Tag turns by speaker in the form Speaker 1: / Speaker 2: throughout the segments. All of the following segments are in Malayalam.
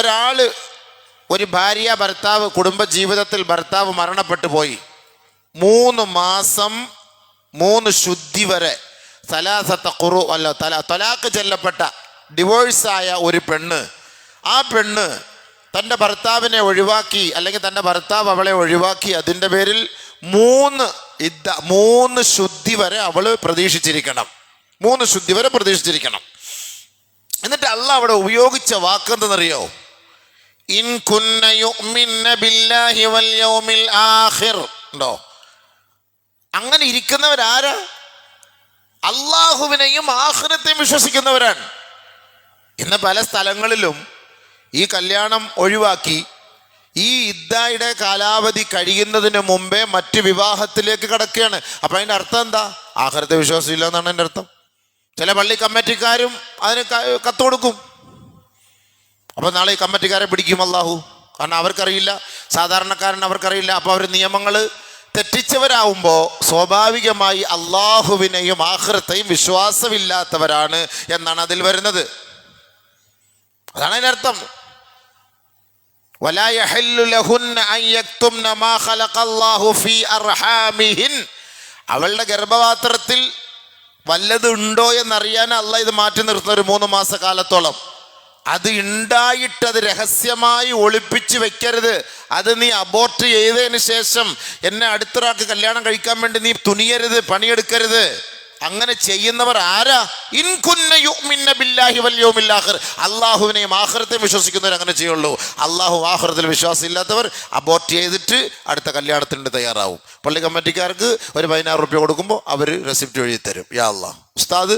Speaker 1: ഒരാള് ഒരു ഭാര്യ ഭർത്താവ് കുടുംബ ജീവിതത്തിൽ ഭർത്താവ് മരണപ്പെട്ടു പോയി 3 മാസം 3 ശുദ്ധി വരെ തലാഖ് ചെല്ലപ്പെട്ട ഡിവോഴ്സായ ഒരു പെണ്ണ്, ആ പെണ്ണ് തൻ്റെ ഭർത്താവിനെ ഒഴിവാക്കി അല്ലെങ്കിൽ തൻ്റെ ഭർത്താവ് അവളെ ഒഴിവാക്കി, അതിൻ്റെ പേരിൽ 3 ശുദ്ധി വരെ അവൾ പ്രതീക്ഷിച്ചിരിക്കണം. 3 ശുദ്ധി വരെ പ്രതീക്ഷിച്ചിരിക്കണം. എന്നിട്ട് അള്ളാഹ് അവിടെ ഉപയോഗിച്ച വാക്കെന്തെന്നറിയോ? ഇൻ കുന്ന യുഅ്മിന്ന ബില്ലാഹി വൽ യൗമിൽ ആഖിർ. ഉണ്ടോ? അങ്ങനെ ഇരിക്കുന്നവരാരാ? അള്ളാഹുവിനെയും ആഖിറത്തെയും വിശ്വസിക്കുന്നവരാണ്. ഇന്ന് പല സ്ഥലങ്ങളിലും ഈ കല്യാണം ഒഴിവാക്കി ഈ ഇദ്ദയുടെ കാലാവധി കഴിയുന്നതിന് മുമ്പേ മറ്റ് വിവാഹത്തിലേക്ക് കടക്കുകയാണ്. അപ്പം അതിൻ്റെ അർത്ഥം എന്താ? ആഖിറത്തെ വിശ്വാസമില്ല എന്നാണ് എൻ്റെ അർത്ഥം. ചില പള്ളി കമ്മിറ്റിക്കാരും അതിന് കത്ത് കൊടുക്കും. അപ്പം നാളെ ഈ കമ്മിറ്റിക്കാരെ പിടിക്കും അള്ളാഹു. കാരണം അവർക്കറിയില്ല, സാധാരണക്കാരൻ അവർക്കറിയില്ല. അപ്പോൾ അവർ നിയമങ്ങൾ തെറ്റിച്ചവരാകുമ്പോൾ സ്വാഭാവികമായി അള്ളാഹുവിനെയും ആഖിറത്തെയും വിശ്വാസമില്ലാത്തവരാണ് എന്നാണ് അതിൽ വരുന്നത്. അതാണ് അതിനർത്ഥം. വലാ യഹല്ലു ലഹുന്ന അൻ യക്തുംന മാ ഖലഖല്ലാഹു ഫീ അർഹാമിഹിൻ. അവളുടെ ഗർഭപാത്രത്തിൽ വല്ലതുണ്ടോ എന്നറിയാൻ അള്ളാഹ് ഇത് മാറ്റി നിർത്തുന്ന ഒരു 3 മാസക്കാലത്തോളം. അത് ഉണ്ടായിട്ടത് രഹസ്യമായി ഒളിപ്പിച്ച് വെക്കരുത്. അത് നീ അബോർട്ട് ചെയ്തതിന് ശേഷം എന്നെ അടുത്തൊരാൾക്ക് കല്യാണം കഴിക്കാൻ വേണ്ടി നീ തുനിയരുത്, പണിയെടുക്കരുത്. അങ്ങനെ ചെയ്യുന്നവർ ആരാ? ഇൻ കുന്ന യുഅ്മിന്ന ബില്ലാഹി വൽ യൗമിൽ ആഖിർ. അള്ളാഹുവിനെയും ആഖിറത്തെയും വിശ്വസിക്കുന്നവർ അങ്ങനെ ചെയ്യുള്ളൂ. അള്ളാഹു ആഖിറത്തിൽ വിശ്വാസം ഇല്ലാത്തവർ അബോർട്ട് ചെയ്തിട്ട് അടുത്ത കല്യാണത്തിന് തയ്യാറാവും. പള്ളി കമ്മിറ്റിക്കാർക്ക് ഒരു 10,000 റുപ്യ കൊടുക്കുമ്പോൾ അവർ റെസിപ്റ്റ് എഴുതി തരും. യാ അല്ലാഹ്, ഉസ്താദ്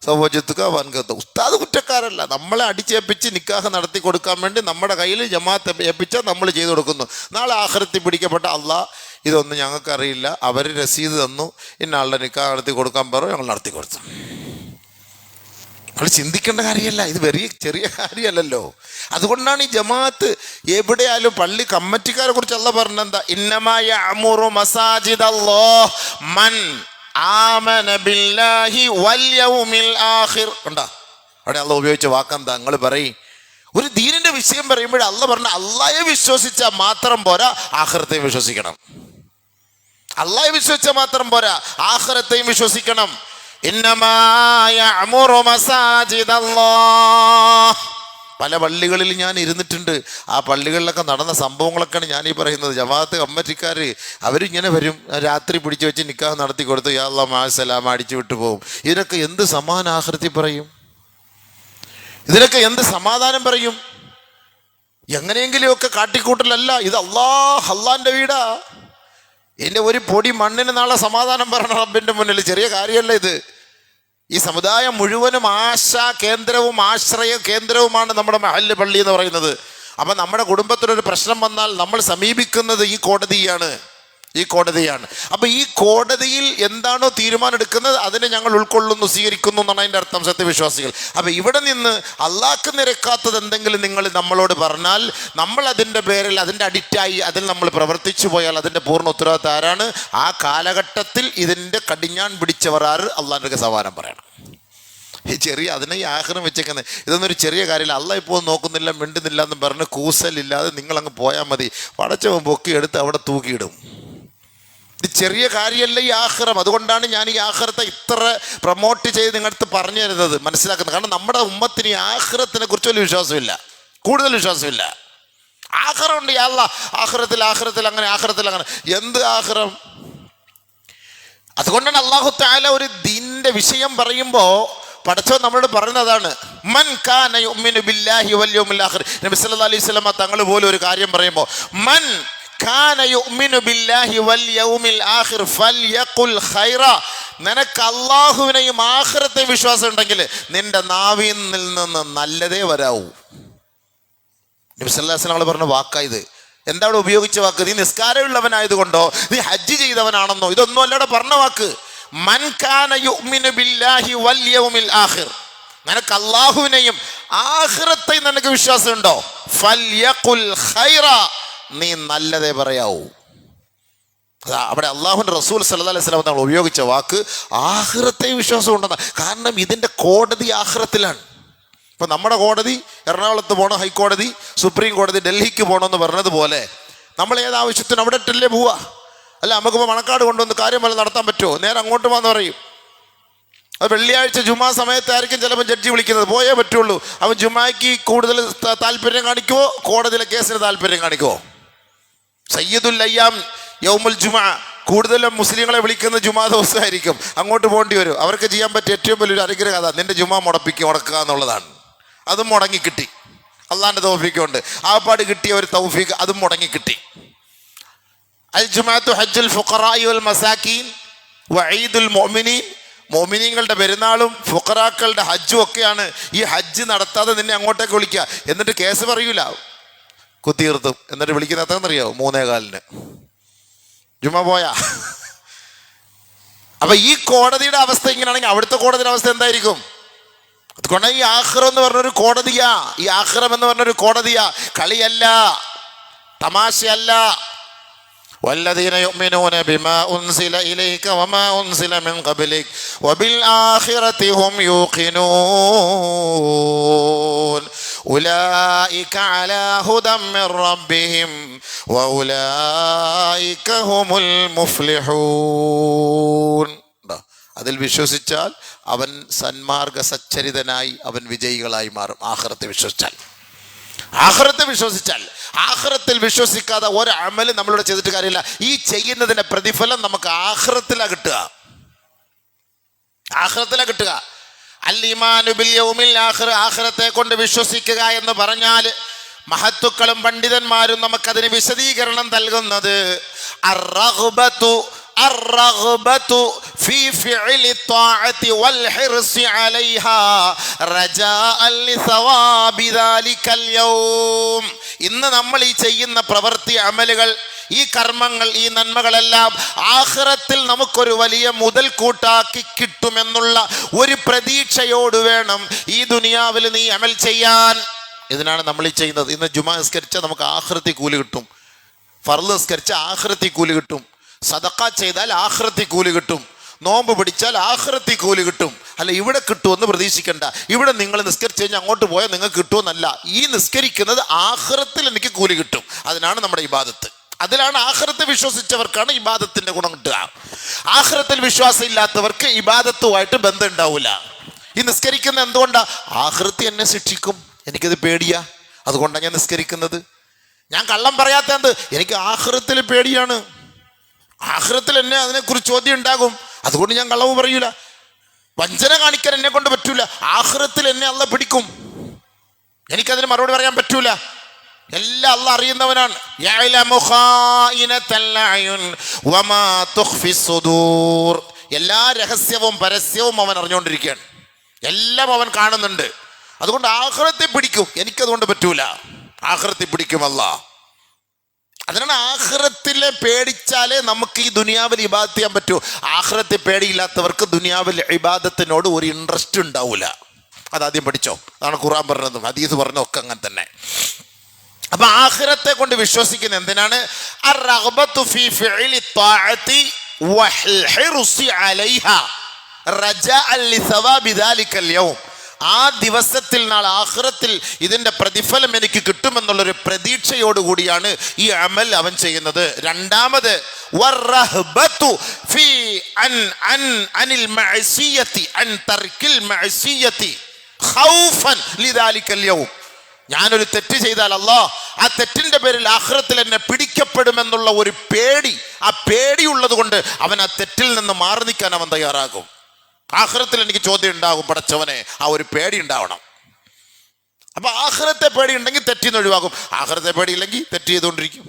Speaker 1: സൗവജത്തുക വൻകത്ത്. ഉസ്താദ് കുറ്റക്കാരല്ല. നമ്മളെ അടിച്ചേൽപ്പിച്ച് നിക്കാഹ് നടത്തി കൊടുക്കാൻ വേണ്ടി നമ്മുടെ കയ്യിൽ ജമാഅത്ത് ഏൽപ്പിച്ചാൽ നമ്മൾ ചെയ്തു കൊടുക്കുന്നു. നാളെ ആഖിറത്തിൽ പിടിക്കപ്പെട്ട അള്ളാഹ് ഇതൊന്നും ഞങ്ങൾക്കറിയില്ല, അവർ രസീത് തന്നു, ഇന്നാളുടെ നിക്കാഹ് നടത്തി കൊടുക്കാൻ പറഞ്ഞു, ഞങ്ങൾ നടത്തി കൊടുത്തു. നമ്മൾ ചിന്തിക്കേണ്ട കാര്യമല്ല, ഇത് ചെറിയ കാര്യമല്ലല്ലോ. അതുകൊണ്ടാണ് ഈ ജമാഅത്ത് എവിടെയായാലും പള്ളി കമ്മിറ്റിക്കാരെ കുറിച്ച് അള്ളാഹ് പറഞ്ഞെന്താ? ഇന്നമാ യഅ്മുറു മസാജിദല്ലാഹ് മൻ ആമന ബില്ലാഹി വൽ യൗമിൽ ആഖിർ. കണ്ടാ അവിടെ അള്ളാഹ് ഉപയോഗിച്ച വാക്കെന്താ? നിങ്ങൾ പറയും. ഒരു ദീനിന്റെ വിഷയം പറയുമ്പോൾ അള്ളാഹ് പറഞ്ഞ അള്ളാഹയെ വിശ്വസിച്ചാൽ മാത്രം പോരാ, ആഖിറത്തെയും വിശ്വസിക്കണം. അള്ളാഹയെ വിശ്വസിച്ചാൽ മാത്രം പോരാ, ആഖിറത്തെയും വിശ്വസിക്കണം. ഇന്നമാ യഅ്മുറു മസാജിദല്ലാഹ്. പല പള്ളികളിൽ ഞാൻ ഇരുന്നിട്ടുണ്ട്. ആ പള്ളികളിലൊക്കെ നടന്ന സംഭവങ്ങളൊക്കെയാണ് ഞാനീ പറയുന്നത്. ജമാഅത്ത് കമ്മിറ്റിക്കാർ അവരിങ്ങനെ വരും, രാത്രി പിടിച്ചു വെച്ച് നിക്കാഹ് നടത്തി കൊടുത്ത് യാ അല്ലാഹ് മാ സലാം അടിച്ചു വിട്ടു പോകും. ഇതിനൊക്കെ എന്ത് സമാധാനം ആഖിറത്തിൽ പറയും? ഇതിനൊക്കെ എന്ത് സമാധാനം പറയും? എങ്ങനെയെങ്കിലുമൊക്കെ കാട്ടിക്കൂട്ടലല്ല. ഇത് അള്ളാന്റെ വീടാ. എൻ്റെ ഒരു പൊടി മണ്ണിന് നാളെ സമാധാനം പറയണം റബ്ബിൻ്റെ മുന്നിൽ. ചെറിയ കാര്യമല്ല ഇത്. ഈ സമുദായം മുഴുവനും ആശാ കേന്ദ്രവും ആശ്രയ കേന്ദ്രവുമാണ് നമ്മുടെ മഹല്ല് പള്ളി എന്ന് പറയുന്നത്. അപ്പം നമ്മുടെ കുടുംബത്തിലൊരു പ്രശ്നം വന്നാൽ നമ്മൾ സമീപിക്കുന്നത് ഈ കോടതിയാണ്. അപ്പം ഈ കോടതിയിൽ എന്താണോ തീരുമാനം എടുക്കുന്നത് അതിനെ ഞങ്ങൾ ഉൾക്കൊള്ളുന്നു, സ്വീകരിക്കുന്നു എന്നാണ് അതിൻ്റെ അർത്ഥം, സത്യവിശ്വാസികൾ. അപ്പം ഇവിടെ നിന്ന് അള്ളാഹ്ക്ക് നിരക്കാത്തത് എന്തെങ്കിലും നിങ്ങൾ നമ്മളോട് പറഞ്ഞാൽ നമ്മൾ അതിൻ്റെ പേരിൽ അതിൻ്റെ അഡിക്റ്റായി അതിൽ നമ്മൾ പ്രവർത്തിച്ചു പോയാൽ അതിൻ്റെ പൂർണ്ണ ഉത്തരവാദിത്തം ആരാണ്? ആ കാലഘട്ടത്തിൽ ഇതിൻ്റെ കടിഞ്ഞാൺ പിടിച്ചവർ ആര്? അള്ളാഹിൻ്റെ സവാരം പറയണം. ഈ അതിനെ ഈ ആഖിറം വെച്ചേക്കുന്നത് ഇതൊന്നും ഒരു ചെറിയ കാര്യമില്ല. അള്ളാഹ് ഇപ്പോൾ നോക്കുന്നില്ല, മിണ്ടുന്നില്ല എന്ന് പറഞ്ഞ് കൂസലില്ലാതെ നിങ്ങളങ്ങ് പോയാൽ മതി. പടച്ചവൻ പൊക്കിയെടുത്ത് അവിടെ തൂക്കിയിടും. ഇത് ചെറിയ കാര്യമല്ല ഈ ആഖിറം. അതുകൊണ്ടാണ് ഞാൻ ഈ ആഖിറത്തെ ഇത്ര പ്രൊമോട്ട് ചെയ്ത് നിങ്ങളടുത്ത് പറഞ്ഞു തരുന്നത്, മനസ്സിലാക്കുന്നത്. കാരണം നമ്മുടെ ഉമ്മത്തിന് ഈ ആഖിറത്തിനെ കുറിച്ച് വലിയ വിശ്വാസമില്ല, കൂടുതൽ വിശ്വാസമില്ല. ആഖിറമുണ്ട്, യാ അല്ലാഹ് ആഖിറത്തിൽ അങ്ങനെ എന്ത് ആഖിറം? അതുകൊണ്ടാണ് അല്ലാഹു തആല ഒരു ദീനിന്റെ വിഷയം പറയുമ്പോൾ പടച്ചവൻ നമ്മളോട് പറയുന്നതാണ്, മൻ കാന യുഅ്മിനു ബില്ലാഹി വൽ യൗമിൽ ആഖിർ. നബി സല്ലല്ലാഹു അലൈഹി വസല്ലം തങ്ങൾ പോലും ഒരു കാര്യം പറയുമ്പോൾ മൻ കാന യുഅ്മിനു ബില്ലാഹി വൽ യൗമിൽ ആഖിർ ഫൽയഖുൽ ഖൈറ. നിനക്ക് അല്ലാഹുവിനെയും ആഖിറത്തെയും വിശ്വാസം ഉണ്ടെങ്കിൽ നിന്റെ നാവിൽ നിന്ന് നല്ലതേ വരാവൂ. നബി സല്ലല്ലാഹു അലൈഹി വസല്ലം പറഞ്ഞ വാക്കായത്. എന്താണ് ഉപയോഗിച്ച വാക്ക്? നീ നിസ്കാരമുള്ളവനായതുകൊണ്ടോ, നീ ഹജ്ജ് ചെയ്തവനാണെന്നോ, ഇതൊന്നും അല്ലടെ പറഞ്ഞ വാക്ക്. മൻ കാന യുഅ്മിനു ബില്ലാഹി വൽ യൗമിൽ ആഖിർ. നിനക്ക് അല്ലാഹുവിനെയും ആഖിറത്തെയും നിനക്ക് വിശ്വാസം ഉണ്ടോ? ഫൽയഖുൽ ഖൈറ, നീ നല്ലതേ പറയാവൂ. അവിടെ അള്ളാഹുവിൻ്റെ റസൂൽ സല്ലല്ലാഹു അലൈഹി വസല്ലം തങ്ങൾ ഉപയോഗിച്ച വാക്ക് ആഖിറത്തെ വിശ്വാസം ഉണ്ടെന്ന. കാരണം ഇതിൻ്റെ കോടതി ആഖിറത്തിലാണ്. ഇപ്പം നമ്മുടെ കോടതി എറണാകുളത്ത് പോകണം, ഹൈക്കോടതി, സുപ്രീം കോടതി ഡൽഹിക്ക് പോകണമെന്ന് പറഞ്ഞതുപോലെ നമ്മൾ ഏതാവശ്യത്തിന് അവിടെ ഇട്ടല്ലേ പോവുക. അല്ല നമുക്കിപ്പോൾ മണക്കാട് കൊണ്ടുവന്ന് കാര്യം പോലെ നടത്താൻ പറ്റുമോ? നേരെ അങ്ങോട്ട് പോകാന്ന് പറയും. അത് വെള്ളിയാഴ്ച ജുമാ സമയത്തായിരിക്കും ചിലപ്പോൾ ജഡ്ജി വിളിക്കുന്നത്, പോയേ പറ്റുള്ളൂ. അവൻ ജുമായ്ക്ക് കൂടുതൽ താല്പര്യം കാണിക്കുമോ, കോടതിയിലെ കേസിന് താല്പര്യം കാണിക്കുമോ? സയ്യിദുൽ അയ്യാം യൗമുൽ ജുമാ, കൂടുതലും മുസ്ലിങ്ങളെ വിളിക്കുന്ന ജുമാ ദിവസമായിരിക്കും. അങ്ങോട്ട് പോകേണ്ടി വരും. അവർക്ക് ചെയ്യാൻ പറ്റിയ ഏറ്റവും വലിയൊരു അനുഗ്രഹം അതാ, നിന്റെ ജുമാ മുടക്കുക എന്നുള്ളതാണ്. അതും മുടങ്ങിക്കിട്ടി. അള്ളാൻ്റെ തൗഫീഖ് കൊണ്ട് ആപ്പാട് കിട്ടിയ ഒരു തൗഫീഖ് അതും മുടങ്ങിക്കിട്ടി. അൽ ജുമാഅത്തു ഹജ്ജുൽ ഫുഖറാഇ വൽ മസാക്കീൻ വഈദുൽ മുഅ്മിനീൻ, മോമിനീങ്ങളുടെ പെരുന്നാളും ഫുഖറാക്കളുടെ ഹജ്ജും ഒക്കെയാണ്. ഈ ഹജ്ജ് നടത്താതെ നിന്നെ അങ്ങോട്ടേക്ക് വിളിക്കുക, എന്നിട്ട് കേസ് പറയൂല, കുത്തിയിരുത്തും. എന്നിട്ട് വിളിക്കുന്ന എത്രയെന്നറിയാമോ? 3:15 ജുമാ പോയാ. അപ്പൊ ഈ കോടതിയുടെ അവസ്ഥ ഇങ്ങനെയാണെങ്കിൽ അവിടുത്തെ കോടതിയുടെ അവസ്ഥ എന്തായിരിക്കും? അതുകൊണ്ട് ഈ ആഖിറം എന്ന് പറഞ്ഞൊരു കോടതിയാ, ഈ ആഖിറം എന്ന് പറഞ്ഞൊരു കോടതിയാ, കളിയല്ല, തമാശയല്ല. والذين يؤمنون بما أنزل إليك وما أنزل من قبلك وبالآخرة هم يوقنون أولئك على هدى من ربهم وأولئك هم المفلحون. അതിൽ വിശ്വസിച്ചാൽ അവൻ സന്മാർഗ സച്ചരിതനായി അവൻ വിജയികളായി മാറും. ആഖിറത്തെ വിശ്വസിച്ചാൽ, ആഖിറത്തെ വിശ്വസിച്ചാൽ. ആഖിറത്തിൽ വിശ്വസിക്കാതെ ഒരു അമല് നമ്മളിവിടെ ചെയ്തിട്ട് കാര്യമില്ല. ഈ ചെയ്യുന്നതിന്റെ പ്രതിഫലം നമുക്ക് ആഖിറത്തിലാണ് കിട്ടുക, ആഖിറത്തിലാണ് കിട്ടുക. അൽ ഈമാനു ബിൽ യൗമിൽ ആഖിർ, ആഖിറത്തെ കൊണ്ട് വിശ്വസിക്കുക എന്ന് പറഞ്ഞാൽ മഹത്തുക്കളും പണ്ഡിതന്മാരും നമുക്കതിന് വിശദീകരണം നൽകുന്നത് الرغبة في فعل الطاعة والحرص عليها رجاء لثواب ذلك اليوم. ഇന്ന് നമ്മൾ ഈ ചെയ്യുന്ന പ്രവൃത്തി, അമലുകൾ, ഈ കർമ്മങ്ങൾ, ഈ നന്മകളെല്ലാം ആഖിറത്തിൽ നമുക്കൊരു വലിയ മുതൽക്കൂട്ടാക്കി കിട്ടുമെന്നുള്ള ഒരു പ്രതീക്ഷയോട് വേണം ഈ ദുനിയാവിൽ നീ അമൽ ചെയ്യാൻ. ഇതിനാണ് നമ്മൾ ഈ ചെയ്യുന്നത്. ഇന്ന് ജുമാ നിസ്കരിച്ചാൽ നമുക്ക് ആഖിറത്തിൽ കൂലി കിട്ടും, ഫർള് നിസ്കരിച്ചാൽ ആഖിറത്തിൽ കൂലി കിട്ടും, സദഖ ചെയ്താൽ ആഖിറത്തിൽ കൂലി കിട്ടും, നോമ്പ് പിടിച്ചാൽ ആഖിറത്തിൽ കൂലി കിട്ടും. അല്ല ഇവിടെ കിട്ടുമെന്ന് പ്രതീക്ഷിക്കണ്ട. ഇവിടെ നിങ്ങൾ നിസ്കരിച്ച് കഴിഞ്ഞാൽ അങ്ങോട്ട് പോയാൽ നിങ്ങൾക്ക് കിട്ടുമെന്നല്ല, ഈ നിസ്കരിക്കുന്നത് ആഖിറത്തിൽ എനിക്ക് കൂലി കിട്ടും. അതിനാണ് നമ്മുടെ ഇബാദത്ത്. അതിലാണ് ആഖിറത്തെ വിശ്വസിച്ചവർക്കാണ് ഇബാദത്തിന്റെ ഗുണം കിട്ടുക. ആഖിറത്തിൽ വിശ്വാസം ഇല്ലാത്തവർക്ക് ഇബാദത്തുമായിട്ട് ബന്ധം ഉണ്ടാവില്ല. ഈ നിസ്കരിക്കുന്ന എന്തുകൊണ്ടാ? ആഖിറത്തിൽ എന്നെ ശിക്ഷിക്കും, എനിക്കത് പേടിയാ, അതുകൊണ്ടാണ് ഞാൻ നിസ്കരിക്കുന്നത്. ഞാൻ കള്ളം പറയാത്ത എന്ത്? എനിക്ക് ആഖിറത്തിൽ പേടിയാണ്, ആഖിറത്തിൽ എന്നെ അതിനെക്കുറിച്ച് ചോദ്യം ഉണ്ടാകും, അതുകൊണ്ട് ഞാൻ കളവ് പറയൂല. വഞ്ചന കാണിക്കാൻ എന്നെ കൊണ്ട് പറ്റൂല, ആഖിറത്തിൽ എന്നെ അള്ളാഹ് പിടിക്കും, എനിക്കതിന് മറുപടി പറയാൻ പറ്റൂല. എല്ലാം അള്ളാഹ് അറിയുന്നവനാണ്. എല്ലാ രഹസ്യവും പരസ്യവും അവൻ അറിഞ്ഞുകൊണ്ടിരിക്കുകയാണ്, എല്ലാം അവൻ കാണുന്നുണ്ട്. അതുകൊണ്ട് ആഖിറത്തെ പിടിക്കും, എനിക്കതുകൊണ്ട് പറ്റൂല, ആഖിറത്തെ പിടിക്കും അള്ളാഹ്. അതിനാണ് ആഖിറത്തിലെ പേടിച്ചാലേ നമുക്ക് ഈ ദുനിയാവിൽ ഇബാദത്ത് ചെയ്യാൻ പറ്റൂ. ആഖിറത്തെ പേടിയില്ലാത്തവർക്ക് ദുനിയാവിൽ ഇബാദത്തിനോട് ഒരു ഇൻട്രസ്റ്റ് ഉണ്ടാവില്ല. അതാദ്യം പഠിച്ചോ. അതാണ് ഖുർആൻ പറഞ്ഞതും ഹദീസ് പറഞ്ഞതും ഒക്കെ അങ്ങനെ തന്നെ. അപ്പൊ ആഖിറത്തെ കൊണ്ട് വിശ്വസിക്കുന്ന എന്തിനാണ്? അർറഗ്ബത്തു ഫീ ഫിഅലി ത്വാഅതി വൽ ഹിർസി അലൈഹാ റജാഅൻ ലിസവാബി ദാലിക്കൽ യൗം. ആ ദിവസത്തിൽ, നാളെ ആഖിറത്തിൽ ഇതിന്റെ പ്രതിഫലം എനിക്ക് കിട്ടുമെന്നുള്ളൊരു പ്രതീക്ഷയോടുകൂടിയാണ് ഈ അമൽ അവൻ ചെയ്യുന്നത്. രണ്ടാമത് വറഹ്ബത്തു ഫീ അനിൽ മഅസിയതി അൻ തർക്കിൽ മഅസിയതി ഖൗഫൻ ലിദാലിക്കൽ യൗം. ഞാനൊരു തെറ്റ് ചെയ്താൽ അല്ലാഹ് ആ തെറ്റിന്റെ പേരിൽ ആഖിറത്തിൽ എന്നെ പിടിക്കപ്പെടുമെന്നുള്ള ഒരു പേടി, ആ പേടിയുള്ളത് കൊണ്ട് അവൻ ആ തെറ്റിൽ നിന്ന് മാറി നിൽക്കാൻ അവൻ തയ്യാറാകും. ആഖിറത്തിൽ എനിക്ക് ചോദ്യം ഉണ്ടാകും, പടച്ചവനെ, ആ ഒരു പേടി ഉണ്ടാവണം. അപ്പൊ ആഖിറത്തെ പേടി ഉണ്ടെങ്കിൽ തെറ്റിന്ന് ഒഴിവാകും, ആഖിറത്തെ പേടിയില്ലെങ്കിൽ തെറ്റ് ചെയ്തുകൊണ്ടിരിക്കും.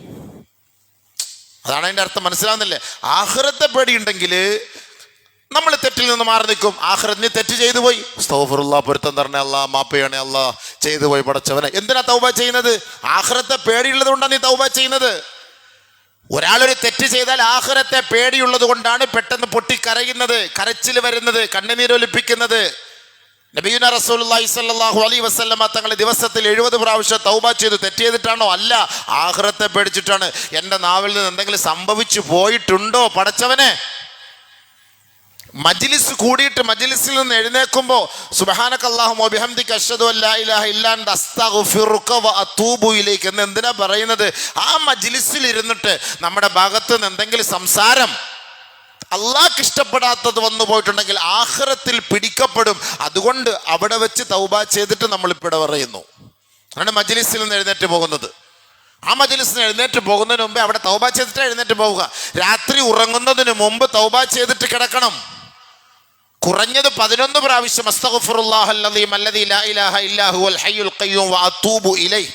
Speaker 1: അതാണ് അതിന്റെ അർത്ഥം. മനസ്സിലാവുന്നില്ലേ? ആഖിറത്തെ പേടി ഉണ്ടെങ്കിൽ നമ്മൾ തെറ്റിൽ നിന്ന് മാറി നിൽക്കും. ആഖിറത്തിന് തെറ്റ് ചെയ്തു പോയി, അസ്തഗ്ഫിറുല്ലാഹ്, പൊരുത്തം തരണേ അല്ലാഹ്, മാപ്പ് ചെയ്യണേ അല്ലാഹ്, ചെയ്തു പോയി പടച്ചവനെ. എന്തിനാ തൗബ ചെയ്യുന്നത്? ആഖിറത്തെ പേടിയുള്ളത് കൊണ്ടാണ് നീ തൗബ ചെയ്യുന്നത്. ഒരാളൊരു തെറ്റ് ചെയ്താൽ ആഖിറത്തെ പേടിയുള്ളത് കൊണ്ടാണ് പെട്ടെന്ന് പൊട്ടിക്കരയുന്നത്, കരച്ചിൽ വരുന്നത്, കണ്ണുനീരൊലിപ്പിക്കുന്നത്. നബിയുനാ റസൂലുള്ളാഹി സ്വല്ലല്ലാഹു അലൈഹി വസല്ലമ തങ്ങൾ ദിവസത്തിൽ 70 പ്രാവശ്യം തൗബ ചെയ്തു. തെറ്റ് ചെയ്തിട്ടാണോ? അല്ല, ആഖിറത്തെ പേടിച്ചിട്ടാണ്. എൻ്റെ നാവിൽ നിന്ന് എന്തെങ്കിലും സംഭവിച്ചു പോയിട്ടുണ്ടോ പടച്ചവനെ? മജ്ലിസ് കൂടിയിട്ട് മജ്ലിസിൽ നിന്ന് എഴുന്നേൽക്കുമ്പോൾ സുബ്ഹാനകല്ലാഹുമ്മ വബിഹംദിക അശ്ഹദു അല്ലാ ഇലാഹ ഇല്ലാ അൻത അസ്തഗ്ഫിറുക വഅതൂബു ഇലൈക എന്ന് എന്തിനാ പറയുന്നത്? ആ മജ്ലിസിൽ ഇരുന്നിട്ട് നമ്മുടെ ഭാഗത്ത് നിന്ന് എന്തെങ്കിലും സംസാരം അള്ളാഹ്ക്ക് ഇഷ്ടപ്പെടാത്തത് വന്നു പോയിട്ടുണ്ടെങ്കിൽ ആഖിറത്തിൽ പിടിക്കപ്പെടും. അതുകൊണ്ട് അവിടെ വെച്ച് തൗബ ചെയ്തിട്ട് നമ്മളിപ്പോൾ പറയുന്നു. അങ്ങനെ മജ്ലിസിൽ നിന്ന് എഴുന്നേറ്റ് പോകുന്നത്, ആ മജ്ലിസിന് എഴുന്നേറ്റ് പോകുന്നതിന് മുമ്പേ അവിടെ തൗബ ചെയ്തിട്ട് എഴുന്നേറ്റ് പോവുക. രാത്രി ഉറങ്ങുന്നതിന് മുമ്പ് തൗബ ചെയ്തിട്ട് കിടക്കണം. കുറഞ്ഞത് 11 പ്രാവശ്യം അസ്തഗ്ഫിറുല്ലാഹൽ അസീം അല്ലദീ ലാ ഇലാഹ ഇല്ലാ ഹുവൽ ഹയ്യുൽ ഖയ്യൂം വഅതൂബു ഇലൈഹി.